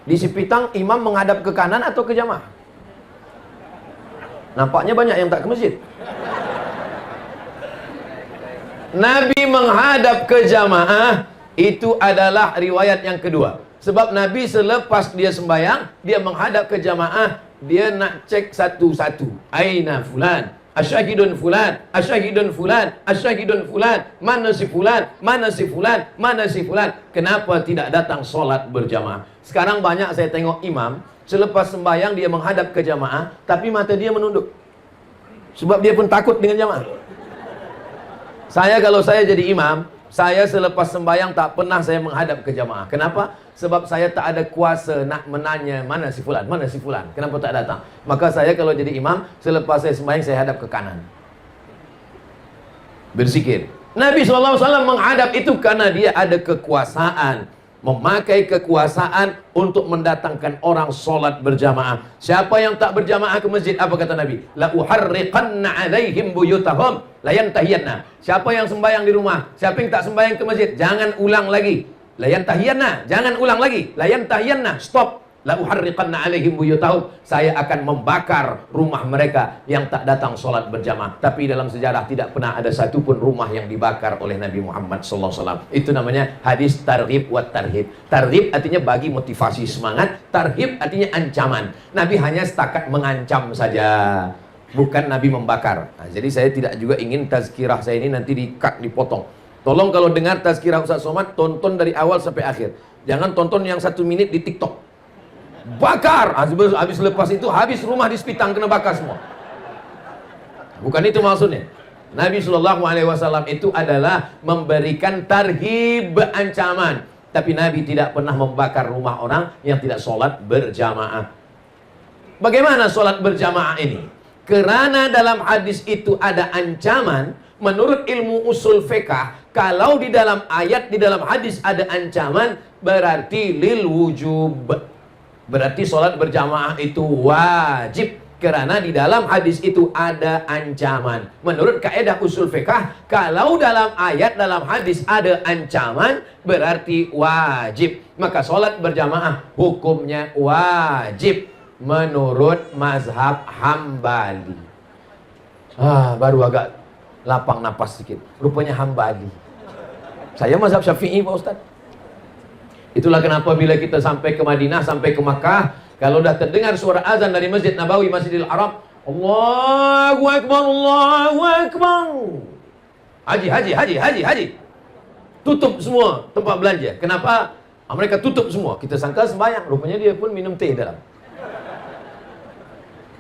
Di Sepitang imam menghadap ke kanan atau ke jamaah? Nampaknya banyak yang tak ke masjid. Nabi menghadap ke jamaah, itu adalah riwayat yang kedua. Sebab Nabi selepas dia sembahyang, dia menghadap ke jamaah, dia nak cek satu-satu. Aina fulan, asyahidun fulan, asyahidun fulan, asyahidun fulan, mana si fulan, mana si fulan, mana si fulan. Kenapa tidak datang solat berjamaah? Sekarang banyak saya tengok imam, selepas sembahyang dia menghadap ke jamaah, tapi mata dia menunduk. Sebab dia pun takut dengan jamaah. Kalau saya jadi imam, saya selepas sembahyang tak pernah saya menghadap ke jamaah. Kenapa? Sebab saya tak ada kuasa nak menanya mana si fulan, mana si fulan. Kenapa tak datang? Maka saya kalau jadi imam, selepas saya sembahyang saya hadap ke kanan. Berzikir. Nabi SAW menghadap itu karena dia ada kekuasaan. Memakai kekuasaan untuk mendatangkan orang solat berjamaah. Siapa yang tak berjamaah ke masjid, apa kata Nabi? La uharriqanna alaihim buyutahum la yantahiyanna. Siapa yang sembahyang di rumah, siapa yang tak sembahyang ke masjid, jangan ulang lagi. La yantahiyanna, jangan ulang lagi. La yantahiyanna, stop. La uharriqanna alaihim buyutahum. Saya akan membakar rumah mereka yang tak datang solat berjamaah. Tapi dalam sejarah tidak pernah ada satu pun rumah yang dibakar oleh Nabi Muhammad SAW. Itu namanya hadis targhib wa tarhib. Targhib artinya bagi motivasi semangat, tarhib artinya ancaman. Nabi hanya setakat mengancam saja, bukan Nabi membakar. Nah, jadi saya tidak juga ingin tazkirah saya ini nanti di-cut, dipotong. Tolong kalau dengar tazkirah Ustaz Somad, tonton dari awal sampai akhir. Jangan tonton yang 1 menit di TikTok. Bakar, habis lepas itu habis rumah di Sepitang kena bakar semua. Bukan itu maksudnya. Nabi SAW itu adalah memberikan tarhib, ancaman. Tapi Nabi tidak pernah membakar rumah orang yang tidak sholat berjamaah. Bagaimana sholat berjamaah ini? Kerana dalam hadis itu ada ancaman. Menurut ilmu usul fiqh, kalau di dalam ayat, di dalam hadis ada ancaman, berarti lil wujub. Berarti sholat berjamaah itu wajib. Karena di dalam hadis itu ada ancaman. Menurut kaidah usul fiqh, kalau dalam ayat, dalam hadis ada ancaman, berarti wajib. Maka sholat berjamaah hukumnya wajib. Menurut mazhab Hambali. Baru agak lapang napas sedikit. Rupanya Hambali. Saya mazhab Syafi'i Pak Ustaz. Itulah kenapa bila kita sampai ke Madinah, sampai ke Makkah, kalau dah terdengar suara azan dari Masjid Nabawi, Masjidil Haram, Allahu Akbar, Allahu Akbar. Haji, haji, haji, haji, haji. Tutup semua tempat belanja. Kenapa? Mereka tutup semua. Kita sangka sembahyang, rupanya dia pun minum teh dalam.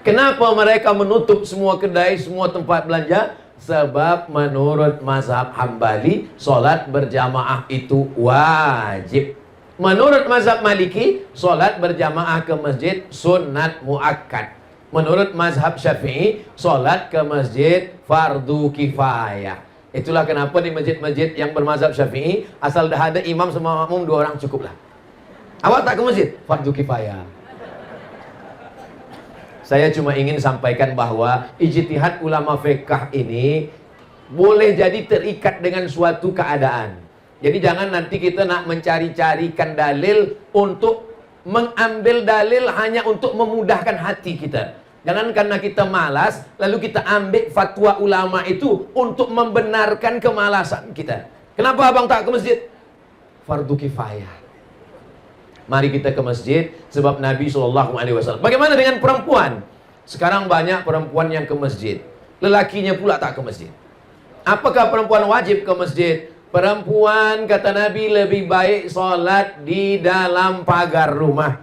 Kenapa mereka menutup semua kedai, semua tempat belanja? Sebab menurut mazhab Hambali, solat berjamaah itu wajib. Menurut mazhab Maliki, solat berjamaah ke masjid sunat muakkad. Menurut mazhab Syafi'i, solat ke masjid fardu kifayah. Itulah kenapa di masjid-masjid yang bermazhab Syafi'i, asal dah ada imam sama makmum 2 orang cukuplah. Awak tak ke masjid? Fardu kifayah. Saya cuma ingin sampaikan bahwa ijtihad ulama fiqh ini boleh jadi terikat dengan suatu keadaan. Jadi jangan nanti kita nak mencari-carikan dalil untuk mengambil dalil hanya untuk memudahkan hati kita. Jangan karena kita malas, lalu kita ambil fatwa ulama itu untuk membenarkan kemalasan kita. Kenapa abang tak ke masjid? Fardu kifayah. Mari kita ke masjid, sebab Nabi SAW. Bagaimana dengan perempuan? Sekarang banyak perempuan yang ke masjid, lelakinya pula tak ke masjid. Apakah perempuan wajib ke masjid? Perempuan, kata Nabi, lebih baik solat di dalam pagar rumah.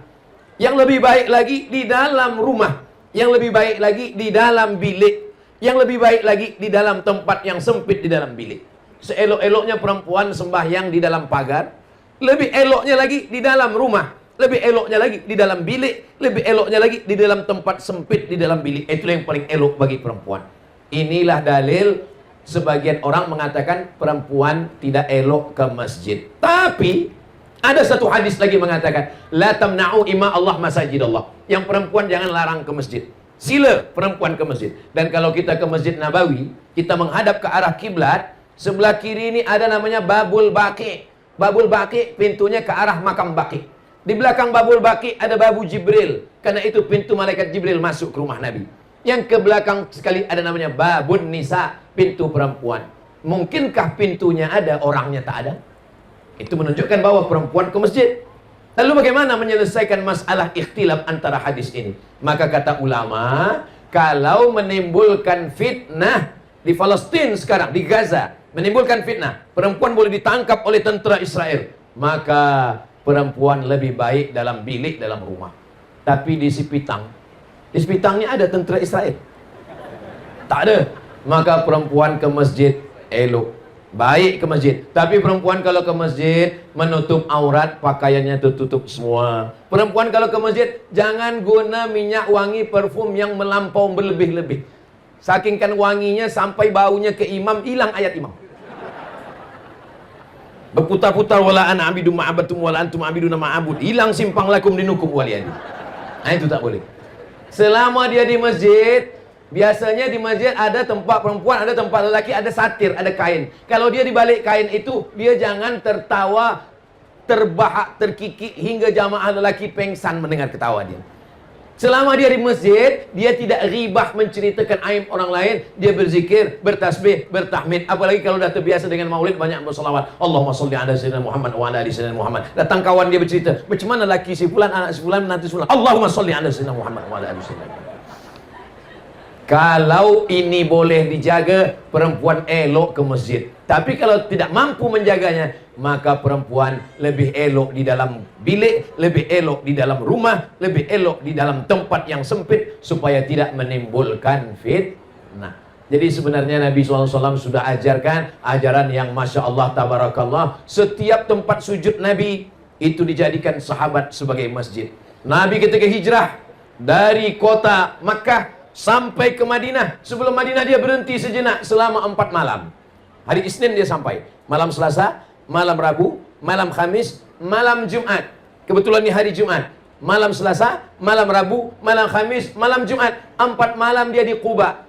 Yang lebih baik lagi di dalam rumah. Yang lebih baik lagi di dalam bilik. Yang lebih baik lagi di dalam tempat yang sempit di dalam bilik. Seelok-eloknya perempuan sembahyang di dalam pagar, lebih eloknya lagi di dalam rumah. Lebih eloknya lagi di dalam bilik. Lebih eloknya lagi di dalam tempat sempit di dalam bilik. Itulah yang paling elok bagi perempuan. Inilah dalil. Sebagian orang mengatakan perempuan tidak elok ke masjid. Tapi ada satu hadis lagi mengatakan, la tamna'u ima Allah masajid Allah. Yang perempuan jangan larang ke masjid. Sila perempuan ke masjid. Dan kalau kita ke Masjid Nabawi, kita menghadap ke arah kiblat, sebelah kiri ini ada namanya Babul Baqi. Babul Baqi pintunya ke arah makam Baqi. Di belakang Babul Baqi ada Babu Jibril. Karena itu pintu malaikat Jibril masuk ke rumah Nabi. Yang ke belakang sekali ada namanya Babun Nisa, pintu perempuan. Mungkinkah pintunya ada, orangnya tak ada? Itu menunjukkan bahwa perempuan ke masjid. Lalu bagaimana menyelesaikan masalah ikhtilaf antara hadis ini? Maka kata ulama, kalau menimbulkan fitnah di Palestina sekarang, di Gaza, menimbulkan fitnah, perempuan boleh ditangkap oleh tentera Israel, maka perempuan lebih baik dalam bilik, dalam rumah. Tapi di Sipitang, di Sepitangnya ada tentera Israel? Tak ada. Maka perempuan ke masjid elok. Baik ke masjid. Tapi perempuan kalau ke masjid menutup aurat, pakaiannya tertutup semua. Perempuan kalau ke masjid jangan guna minyak wangi parfum yang melampau berlebih-lebih. Sakingkan wanginya sampai baunya ke imam, hilang ayat imam. Berputar-putar wala ana abidu ma'abatum wala antum abiduna ma'abud. Hilang simpang lakum dinukum waliyadi. Nah, itu tak boleh. Selama dia di masjid, biasanya di masjid ada tempat perempuan, ada tempat lelaki, ada satir, ada kain. Kalau dia di balik kain itu, dia jangan tertawa, terbahak, terkikik hingga jamaah lelaki pengsan mendengar ketawa dia. Selama dia di masjid, dia tidak ribah menceritakan aib orang lain. Dia berzikir, bertasbih, bertahmid. Apalagi kalau dah terbiasa dengan maulid, banyak bersalawat. Allahumma salli ala sayyidina Muhammad wa ala ali sayyidina Muhammad. Datang kawan dia bercerita, macam mana laki si fulan, anak si fulan, menantu si fulan. Allahumma salli ala sayyidina Muhammad wa ala ali sayyidina Muhammad. Kalau ini boleh dijaga, perempuan elok ke masjid. Tapi kalau tidak mampu menjaganya, maka perempuan lebih elok di dalam bilik, lebih elok di dalam rumah, lebih elok di dalam tempat yang sempit, supaya tidak menimbulkan fitnah. Jadi sebenarnya Nabi SAW sudah ajarkan ajaran yang Masya Allah, Tabarakallah. Setiap tempat sujud Nabi itu dijadikan sahabat sebagai masjid. Nabi ketika hijrah dari kota Makkah sampai ke Madinah, sebelum Madinah dia berhenti sejenak selama 4 malam. Hari Isnin dia sampai, malam Selasa, malam Rabu, malam Khamis, malam Jumat. Kebetulan ini hari Jumat. Malam Selasa, malam Rabu, malam Khamis, malam Jumat. 4 malam dia di Quba.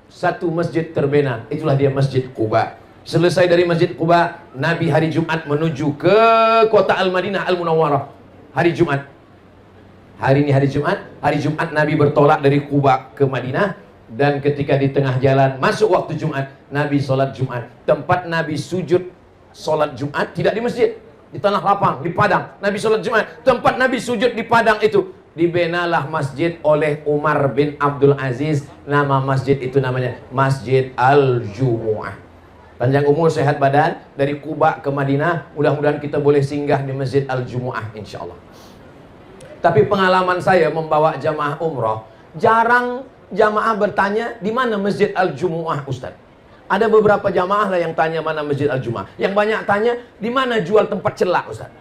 Satu masjid terbina, itulah dia Masjid Quba. Selesai dari Masjid Quba, Nabi hari Jumat menuju ke kota Al-Madinah Al-Munawwarah. Hari Jumat. Hari ini hari Jumat Nabi bertolak dari Quba ke Madinah. Dan ketika di tengah jalan masuk waktu Jumat, Nabi sholat Jumat. Tempat Nabi sujud sholat Jumat tidak di masjid, di tanah lapang, di padang. Nabi sholat Jumat. Tempat Nabi sujud di padang itu dibenalah masjid oleh Umar bin Abdul Aziz. Nama masjid itu namanya Masjid Al-Jumu'ah. Panjang umur, sehat badan. Dari Kuba ke Madinah, mudah-mudahan kita boleh singgah di Masjid Al-Jumu'ah insyaAllah. Tapi pengalaman saya membawa jamaah umroh, jarang jamaah bertanya di mana Masjid Al-Jumu'ah Ustaz. Ada beberapa jamaah lah yang tanya mana Masjid Al-Jumu'ah. Yang banyak tanya di mana jual tempat celak Ustaz.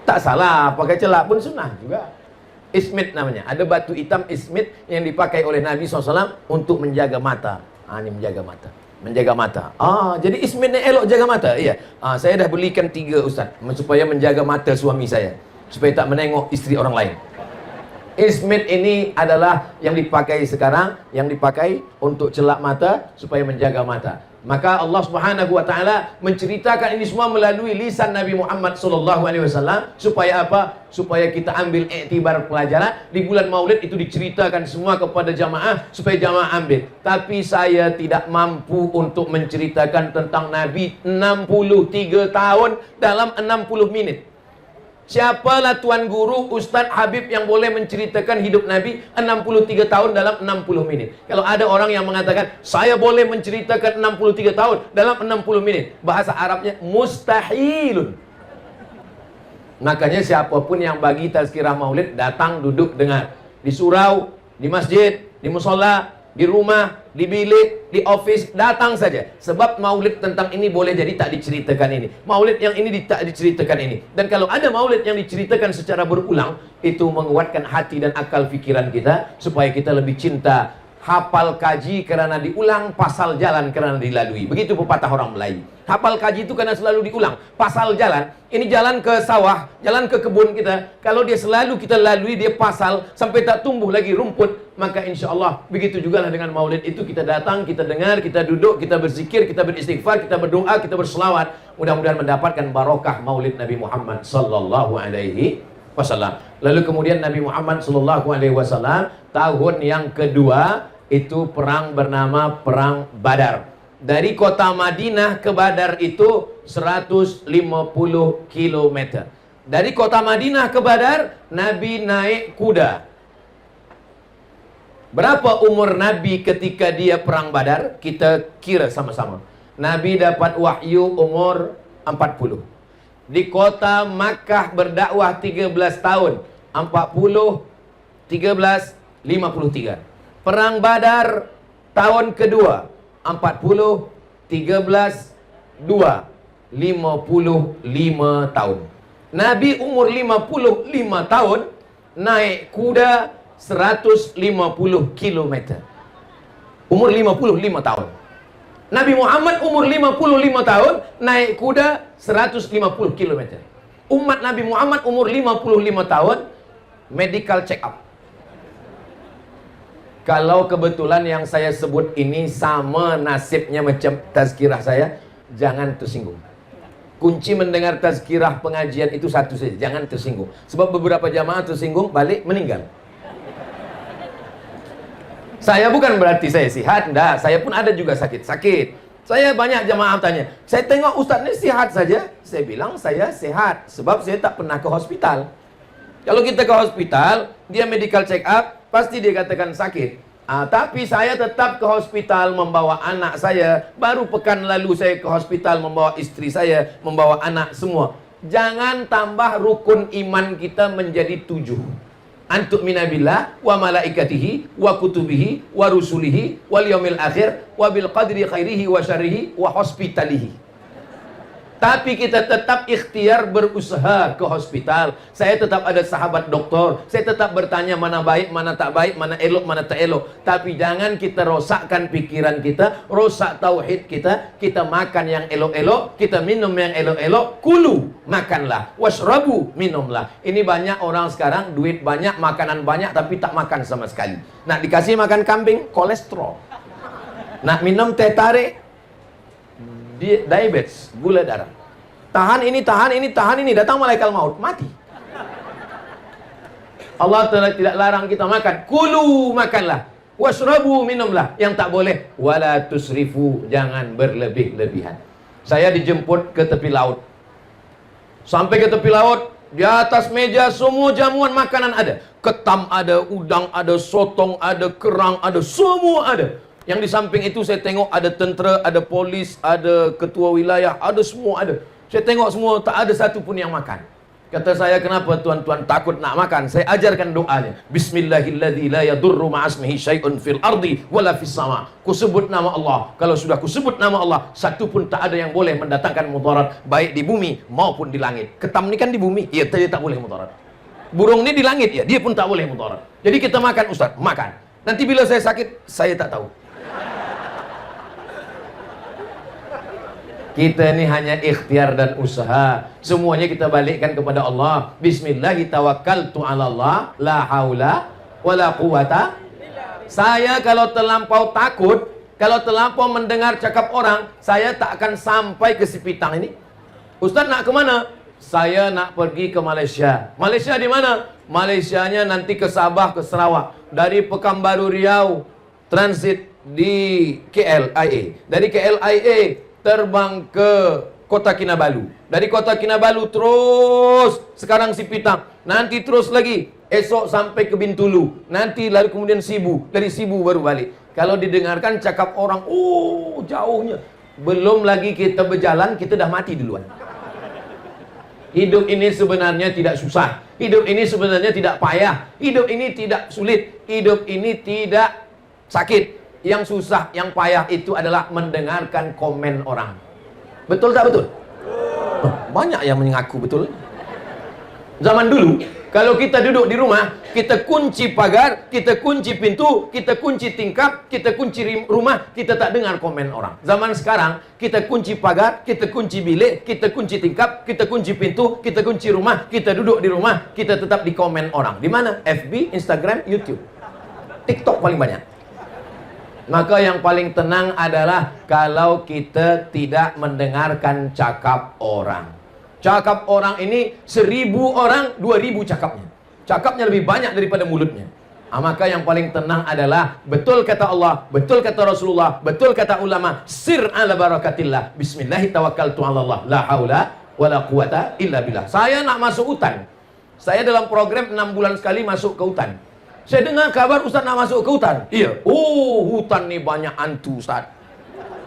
Tak salah, pakai celak pun sunnah juga. Ismit namanya. Ada batu hitam ismit yang dipakai oleh Nabi SAW untuk menjaga mata. Ini menjaga mata. Menjaga mata. Jadi ismitnya elok jaga mata. Iya. Saya dah belikan 3 Ustaz, supaya menjaga mata suami saya, supaya tak menengok isteri orang lain. Ismit ini adalah yang dipakai sekarang, yang dipakai untuk celak mata supaya menjaga mata. Maka Allah Subhanahu wa taala menceritakan ini semua melalui lisan Nabi Muhammad sallallahu alaihi wasallam supaya apa? Supaya kita ambil iktibar pelajaran. Di bulan Maulid itu diceritakan semua kepada jamaah supaya jamaah ambil. Tapi saya tidak mampu untuk menceritakan tentang Nabi 63 tahun dalam 60 menit. Siapalah tuan guru, Ustaz Habib yang boleh menceritakan hidup Nabi 63 tahun dalam 60 menit? Kalau ada orang yang mengatakan saya boleh menceritakan 63 tahun dalam 60 menit, bahasa Arabnya mustahilun. Makanya siapapun yang bagi tazkirah maulid, datang duduk dengar. Di surau, di masjid, di musola, di rumah, di bilik, di office, datang saja. Sebab maulid tentang ini boleh jadi tak diceritakan ini. Maulid yang ini tak diceritakan ini. Dan kalau ada maulid yang diceritakan secara berulang, itu menguatkan hati dan akal fikiran kita, supaya kita lebih cinta. Hafal kaji kerana diulang, pasal jalan kerana dilalui. Begitu pepatah orang Melayu. Hafal kaji itu karena selalu diulang. Pasal jalan, ini jalan ke sawah, jalan ke kebun kita. Kalau dia selalu kita lalui, dia pasal sampai tak tumbuh lagi rumput, maka insya Allah begitu juga lah dengan maulid itu. Kita datang, kita dengar, kita duduk, kita berzikir, kita beristighfar, kita berdoa, kita berselawat. Mudah-mudahan mendapatkan barokah maulid Nabi Muhammad sallallahu alaihi wasallam. Lalu kemudian Nabi Muhammad sallallahu alaihi wasallam tahun yang kedua itu perang bernama Perang Badar. Dari kota Madinah ke Badar itu 150 km. Dari kota Madinah ke Badar, Nabi naik kuda. Berapa umur Nabi ketika dia perang Badar? Kita kira sama-sama. Nabi dapat wahyu umur 40. Di kota Makkah berdakwah 13 tahun. 40, 13, 53. Perang Badar tahun kedua 40, 13, 2, 55 tahun. Nabi umur 55 tahun naik kuda 150 km. Umur 55 tahun. Nabi Muhammad umur 55 tahun naik kuda 150 km. Umat Nabi Muhammad umur 55 tahun medical check up. Kalau kebetulan yang saya sebut ini sama nasibnya macam tazkirah saya, jangan tersinggung. Kunci mendengar tazkirah pengajian itu satu saja, jangan tersinggung. Sebab beberapa jamaah tersinggung, balik meninggal. Saya bukan berarti saya sihat, enggak. Saya pun ada juga sakit-sakit. Saya banyak jamaah tanya, saya tengok ustaz ini sihat saja. Saya bilang saya sehat, sebab saya tak pernah ke hospital. Kalau kita ke hospital, dia medical check up, pasti dia katakan sakit. Tapi saya tetap ke hospital membawa anak saya. Baru pekan lalu saya ke hospital membawa istri saya, membawa anak semua. Jangan tambah rukun iman kita menjadi 7. Antuk minabillah wa malaikatihi wa kutubihi wa rusulihi wal yaumil akhir wa bil qadri khairihi wa syarrihi wa hospitalihi. Tapi kita tetap ikhtiar berusaha ke hospital. Saya tetap ada sahabat doktor. Saya tetap bertanya mana baik, mana tak baik, mana elok, mana tak elok. Tapi jangan kita rosakkan pikiran kita, rosak tauhid kita. Kita makan yang elok-elok, kita minum yang elok-elok. Kulu, makanlah. Washrabu, minumlah. Ini banyak orang sekarang, duit banyak, makanan banyak, tapi tak makan sama sekali. Nak dikasih makan kambing, kolesterol. Nak minum teh tarik, diabetes, gula darah. Tahan ini, tahan ini, tahan ini. Datang malaikat maut, mati. Allah tidak larang kita makan. Kulu, makanlah. Washrabu, minumlah. Yang tak boleh, wala tusrifu, jangan berlebih-lebihan. Saya dijemput ke tepi laut. Sampai ke tepi laut, di atas meja semua jamuan makanan ada. Ketam ada, udang ada, sotong ada, kerang ada, semua ada. Yang di samping itu saya tengok ada tentera, ada polis, ada ketua wilayah, ada semua ada. Saya tengok semua, tak ada satu pun yang makan. Kata saya, kenapa tuan-tuan takut nak makan? Saya ajarkan doanya. Bismillahilladzi la yadurru ma'asmihi syai'un fil ardi wala fis sama. Ku sebut nama Allah. Kalau sudah ku sebut nama Allah, satu pun tak ada yang boleh mendatangkan mudarat, baik di bumi maupun di langit. Ketam ni kan di bumi, dia tak boleh mudarat. Burung ni di langit, ya, dia pun tak boleh mudarat. Jadi kita makan, Ustaz, makan. Nanti bila saya sakit, saya tak tahu. Kita ini hanya ikhtiar dan usaha. Semuanya kita balikkan kepada Allah. Bismillahi tawakkaltu ala Allah, la haula wala quwata. Saya kalau terlampau takut, kalau terlampau mendengar cakap orang, saya tak akan sampai ke Sipitang ini. Ustaz nak ke mana? Saya nak pergi ke Malaysia. Malaysia di mana? Malaysianya nanti ke Sabah, ke Sarawak. Dari Pekanbaru Riau, transit di KLIA. Dari KLIA terbang ke Kota Kinabalu. Dari Kota Kinabalu terus sekarang Sipitang. Nanti terus lagi esok sampai ke Bintulu. Nanti lalu kemudian Sibu. Dari Sibu baru balik. Kalau didengarkan cakap orang, oh jauhnya. Belum lagi kita berjalan, kita dah mati duluan. Hidup ini sebenarnya tidak susah. Hidup ini sebenarnya tidak payah. Hidup ini tidak sulit. Hidup ini tidak sakit. Yang susah, yang payah itu adalah mendengarkan komen orang. Betul tak betul? Banyak yang mengaku betul. Zaman dulu, kalau kita duduk di rumah, kita kunci pagar, kita kunci pintu, kita kunci tingkap, kita kunci rumah, kita tak dengar komen orang. Zaman sekarang, kita kunci pagar, kita kunci bilik, kita kunci tingkap, kita kunci pintu, kita kunci rumah, kita duduk di rumah, kita tetap di komen orang. Di mana? FB, Instagram, YouTube. TikTok paling banyak. Maka yang paling tenang adalah kalau kita tidak mendengarkan cakap orang. Cakap orang ini 1000 orang, 2000 cakapnya. Cakapnya lebih banyak daripada mulutnya. Maka yang paling tenang adalah betul kata Allah, betul kata Rasulullah, betul kata ulama, sir ala barakatillah. Bismillahi tawakkaltu ala Allah, la haula wala quwata illa billah. Saya nak masuk hutan. Saya dalam program 6 bulan sekali masuk ke hutan. Saya dengar kabar Ustaz nak masuk ke hutan. Iya. Oh, hutan ni banyak hantu, Ustaz.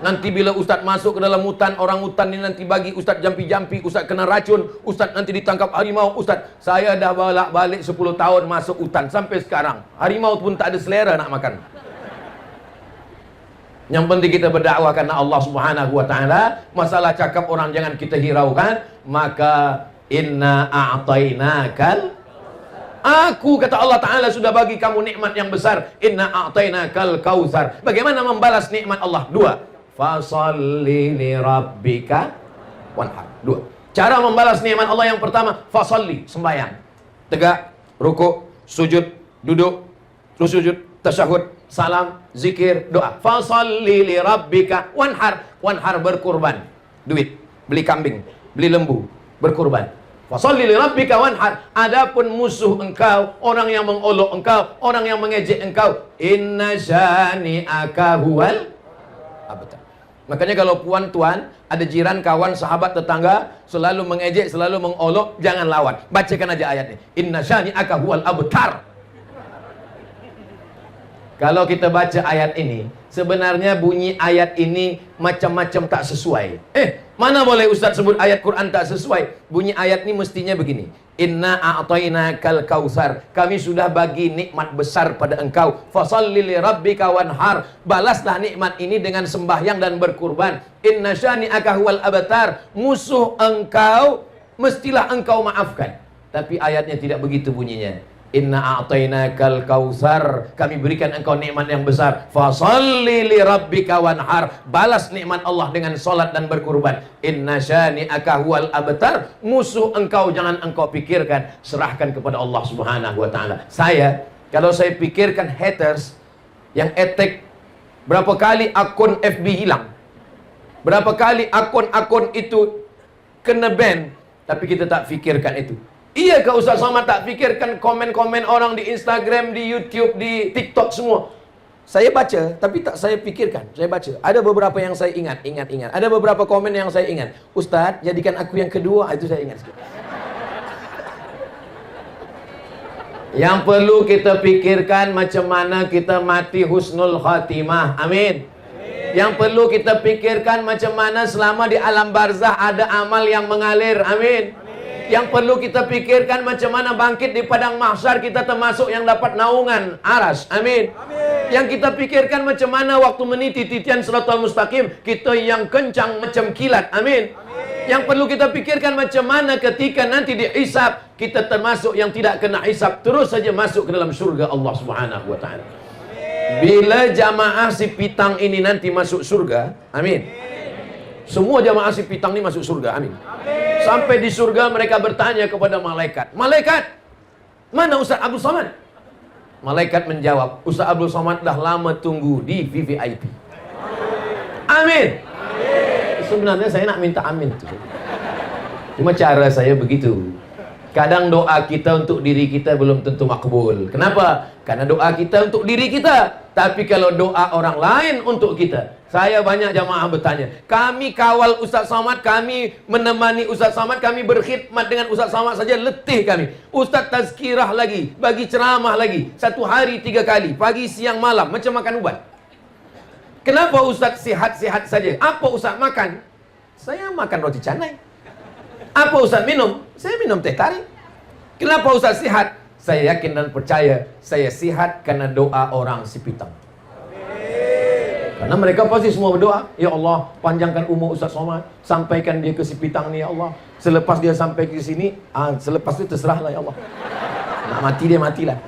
Nanti bila Ustaz masuk ke dalam hutan, orang hutan ni nanti bagi Ustaz jampi-jampi, Ustaz kena racun, Ustaz nanti ditangkap harimau. Ustaz, saya dah balik 10 tahun masuk hutan sampai sekarang. Harimau pun tak ada selera nak makan. Yang penting kita berdakwah karena Allah Subhanahu wa taala. Masalah cakap orang jangan kita hiraukan. Maka inna a'tainakal, aku kata Allah Ta'ala sudah bagi kamu nikmat yang besar. Inna a'tainakal kautsar. Bagaimana membalas nikmat Allah? 2. Fasalli li rabbika wanhar. 2. Cara membalas nikmat Allah yang pertama, fasalli, sembahyang. Tegak, rukuk, sujud, duduk, terus sujud, tasyahud, salam, zikir, doa. Fasalli li rabbika wanhar. Wanhar berkurban. Duit, beli kambing, beli lembu, berkurban. Fasalli li rabbika wanhar. Adapun musuh engkau, orang yang mengolok engkau, orang yang mengejek engkau, inna syani'aka huwal abtar. Makanya kalau puan tuan, ada jiran, kawan, sahabat, tetangga selalu mengejek, selalu mengolok, jangan lawan. Bacakan aja ayat ini. Inna syani'aka huwal abtar. Kalau kita baca ayat ini, sebenarnya bunyi ayat ini macam-macam tak sesuai. Mana boleh Ustaz sebut ayat Quran tak sesuai? Bunyi ayat ini mestinya begini. Inna a'tainakal kautsar. Kami sudah bagi nikmat besar pada engkau. Fasalli li rabbika wanhar. Balaslah nikmat ini dengan sembahyang dan berkurban. Inna syani'aka huwal abtar. Musuh engkau mestilah engkau maafkan. Tapi ayatnya tidak begitu bunyinya. Inna a'tainakal kautsar. Kami berikan engkau nikmat yang besar. Fasalli li rabbika wanhar. Balas nikmat Allah dengan salat dan berkurban. Inna syani'aka huwal abtar. Musuh engkau jangan engkau pikirkan, serahkan kepada Allah Subhanahu wa taala. Kalau saya pikirkan haters yang attack, berapa kali akun FB hilang? Berapa kali akun-akun itu kena ban, tapi kita tak fikirkan itu. Iyakah Ustaz Somad tak fikirkan komen-komen orang di Instagram, di YouTube, di TikTok semua? Saya baca, tapi tak saya pikirkan. Saya baca. Ada beberapa yang saya ingat. Ada beberapa komen yang saya ingat. Ustaz, jadikan aku yang kedua. Itu saya ingat sikit. Yang perlu kita pikirkan macam mana kita mati husnul khatimah. Amin. Yang perlu kita pikirkan macam mana selama di alam barzah ada amal yang mengalir. Amin. Yang perlu kita pikirkan macam mana bangkit di padang mahsyar kita termasuk yang dapat naungan aras. Amin. Yang kita pikirkan macam mana waktu meniti titian siratal mustaqim kita yang kencang macam kilat. Amin. Yang perlu kita pikirkan macam mana ketika nanti dihisab kita termasuk yang tidak kena hisab terus saja masuk ke dalam surga Allah Subhanahu wa taala. Bila jamaah si pitang ini nanti masuk surga, amin. Semua jamaah si pitang ini masuk surga, amin. Sampai di surga mereka bertanya kepada malaikat, malaikat, mana Ustaz Abdul Somad? Malaikat menjawab, Ustaz Abdul Somad dah lama tunggu di VVIP. Amin. Sebenarnya saya nak minta amin tu. Cuma cara saya begitu. Kadang doa kita untuk diri kita belum tentu makbul. Kenapa? Karena doa kita untuk diri kita. Tapi kalau doa orang lain untuk kita. Saya banyak jamaah bertanya, kami kawal Ustaz Somad, kami menemani Ustaz Somad, kami berkhidmat dengan Ustaz Somad saja letih kami. Ustaz tazkirah lagi, bagi ceramah lagi, 1 hari 3 kali, pagi, siang, malam, macam makan ubat. Kenapa Ustaz sihat-sihat saja? Apa Ustaz makan? Saya makan roti canai. Apa Ustaz minum? Saya minum teh tarik. Kenapa Ustaz sihat? Saya yakin dan percaya saya sihat karena doa orang si pitang. Karena mereka pasti semua berdoa, ya Allah, panjangkan umur Ustaz Somad, sampaikan dia ke si pitang ni ya Allah. Selepas dia sampai ke sini, selepas itu terserahlah ya Allah. Nak mati dia matilah.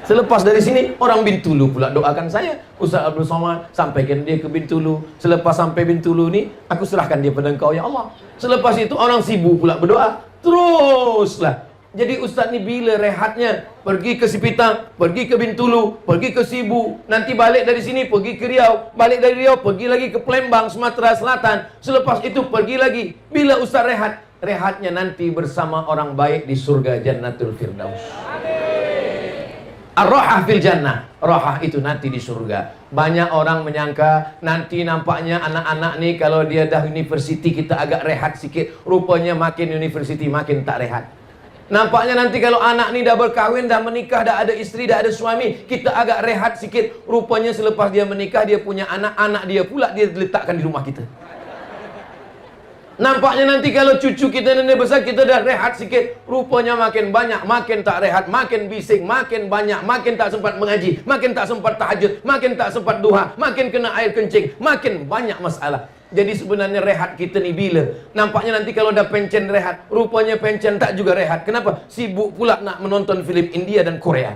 Selepas dari sini, orang Bintulu pula doakan saya, Ustaz Abdul Somad, sampaikan dia ke Bintulu. Selepas sampai Bintulu ni, aku serahkan dia pada Engkau ya Allah. Selepas itu orang Sibu pula berdoa, teruslah. Jadi Ustaz ni bila rehatnya? Pergi ke Sipitang, pergi ke Bintulu, pergi ke Sibu, nanti balik dari sini pergi ke Riau, balik dari Riau pergi lagi ke Palembang, Sumatera Selatan. Selepas itu pergi lagi. Bila Ustaz rehat? Rehatnya nanti bersama orang baik di surga Jannatul Firdaus. Ar-Rahah fil Jannah. Rahah itu nanti di surga. Banyak orang menyangka nanti nampaknya anak-anak ni kalau dia dah universiti kita agak rehat sikit. Rupanya makin universiti makin tak rehat. Nampaknya nanti kalau anak ni dah berkahwin, dah menikah, dah ada isteri, dah ada suami, kita agak rehat sikit. Rupanya selepas dia menikah, dia punya anak-anak dia pula dia letakkan di rumah kita. Nampaknya nanti kalau cucu kita nenek besar, kita dah rehat sikit. Rupanya makin banyak, makin tak rehat, makin bising, makin banyak, makin tak sempat mengaji, makin tak sempat tahajud, makin tak sempat duha, makin kena air kencing, makin banyak masalah. Jadi sebenarnya rehat kita ni bila? Nampaknya nanti kalau dah pencen rehat, rupanya pencen tak juga rehat. Kenapa? Sibuk pula nak menonton filem India dan Korea.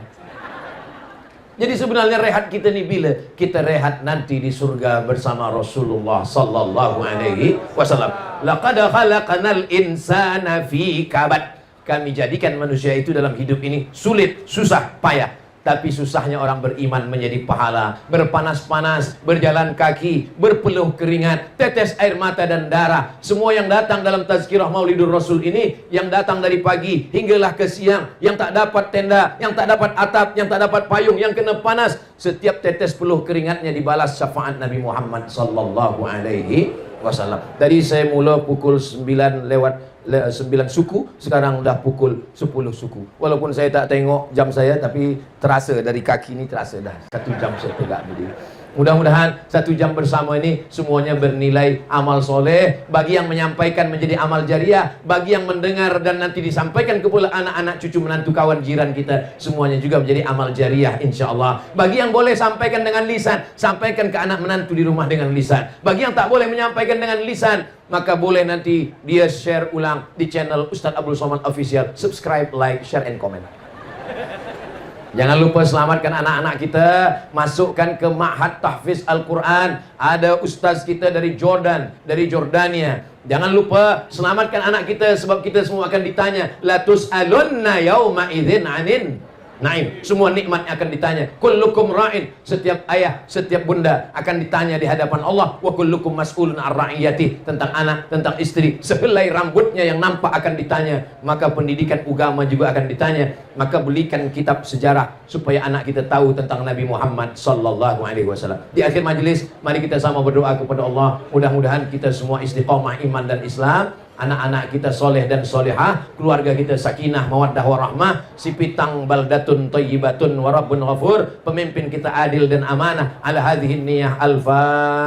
Jadi sebenarnya rehat kita ni bila? Kita rehat nanti di surga bersama Rasulullah sallallahu alaihi wasallam. Laqad khalaqnal insana fi kabad. Kami jadikan manusia itu dalam hidup ini sulit, susah, payah. Tapi susahnya orang beriman menjadi pahala. Berpanas-panas, berjalan kaki, berpeluh keringat, tetes air mata dan darah. Semua yang datang dalam tazkirah Maulidur Rasul ini, yang datang dari pagi hinggalah ke siang, yang tak dapat tenda, yang tak dapat atap, yang tak dapat payung, yang kena panas, setiap tetes peluh keringatnya dibalas syafaat Nabi Muhammad sallallahu alaihi wasallam. Tadi saya mula pukul 9 lewat 9 suku, sekarang dah pukul 10 suku. Walaupun saya tak tengok jam saya, tapi terasa dari kaki ni terasa dah 1 jam saya tegak berdiri. Mudah-mudahan 1 jam bersama ini semuanya bernilai amal soleh. Bagi yang menyampaikan menjadi amal jariah, bagi yang mendengar dan nanti disampaikan kepada anak-anak, cucu, menantu, kawan, jiran kita, semuanya juga menjadi amal jariah insyaAllah. Bagi yang boleh sampaikan dengan lisan, sampaikan ke anak menantu di rumah dengan lisan. Bagi yang tak boleh menyampaikan dengan lisan, maka boleh nanti dia share ulang di channel Ustaz Abdul Somad Official. Subscribe, like, share, and comment. Jangan lupa selamatkan anak-anak kita, masukkan ke Ma'had Tahfiz Al-Quran. Ada ustaz kita dari Jordan, dari Jordania. Jangan lupa selamatkan anak kita, sebab kita semua akan ditanya, la tus'alunna yauma idzin 'anin Naim, semua nikmat akan ditanya. Kullukum ra'in, setiap ayah, setiap bunda akan ditanya di hadapan Allah. Wa kullukum mas'ulun ar-ra'iyati, tentang anak, tentang istri, sehelai rambutnya yang nampak akan ditanya. Maka pendidikan agama juga akan ditanya. Maka belikan kitab sejarah supaya anak kita tahu tentang Nabi Muhammad sallallahu alaihi wasallam. Di akhir majelis, mari kita sama berdoa kepada Allah. Mudah-mudahan kita semua istiqamah iman dan Islam. Anak-anak kita soleh dan solehah, keluarga kita sakinah, mawaddah warahmah, si pitang baldatun thayyibatun wa rabbun ghafur, pemimpin kita adil dan amanah. Ala hadhihi niyah al-fatihah.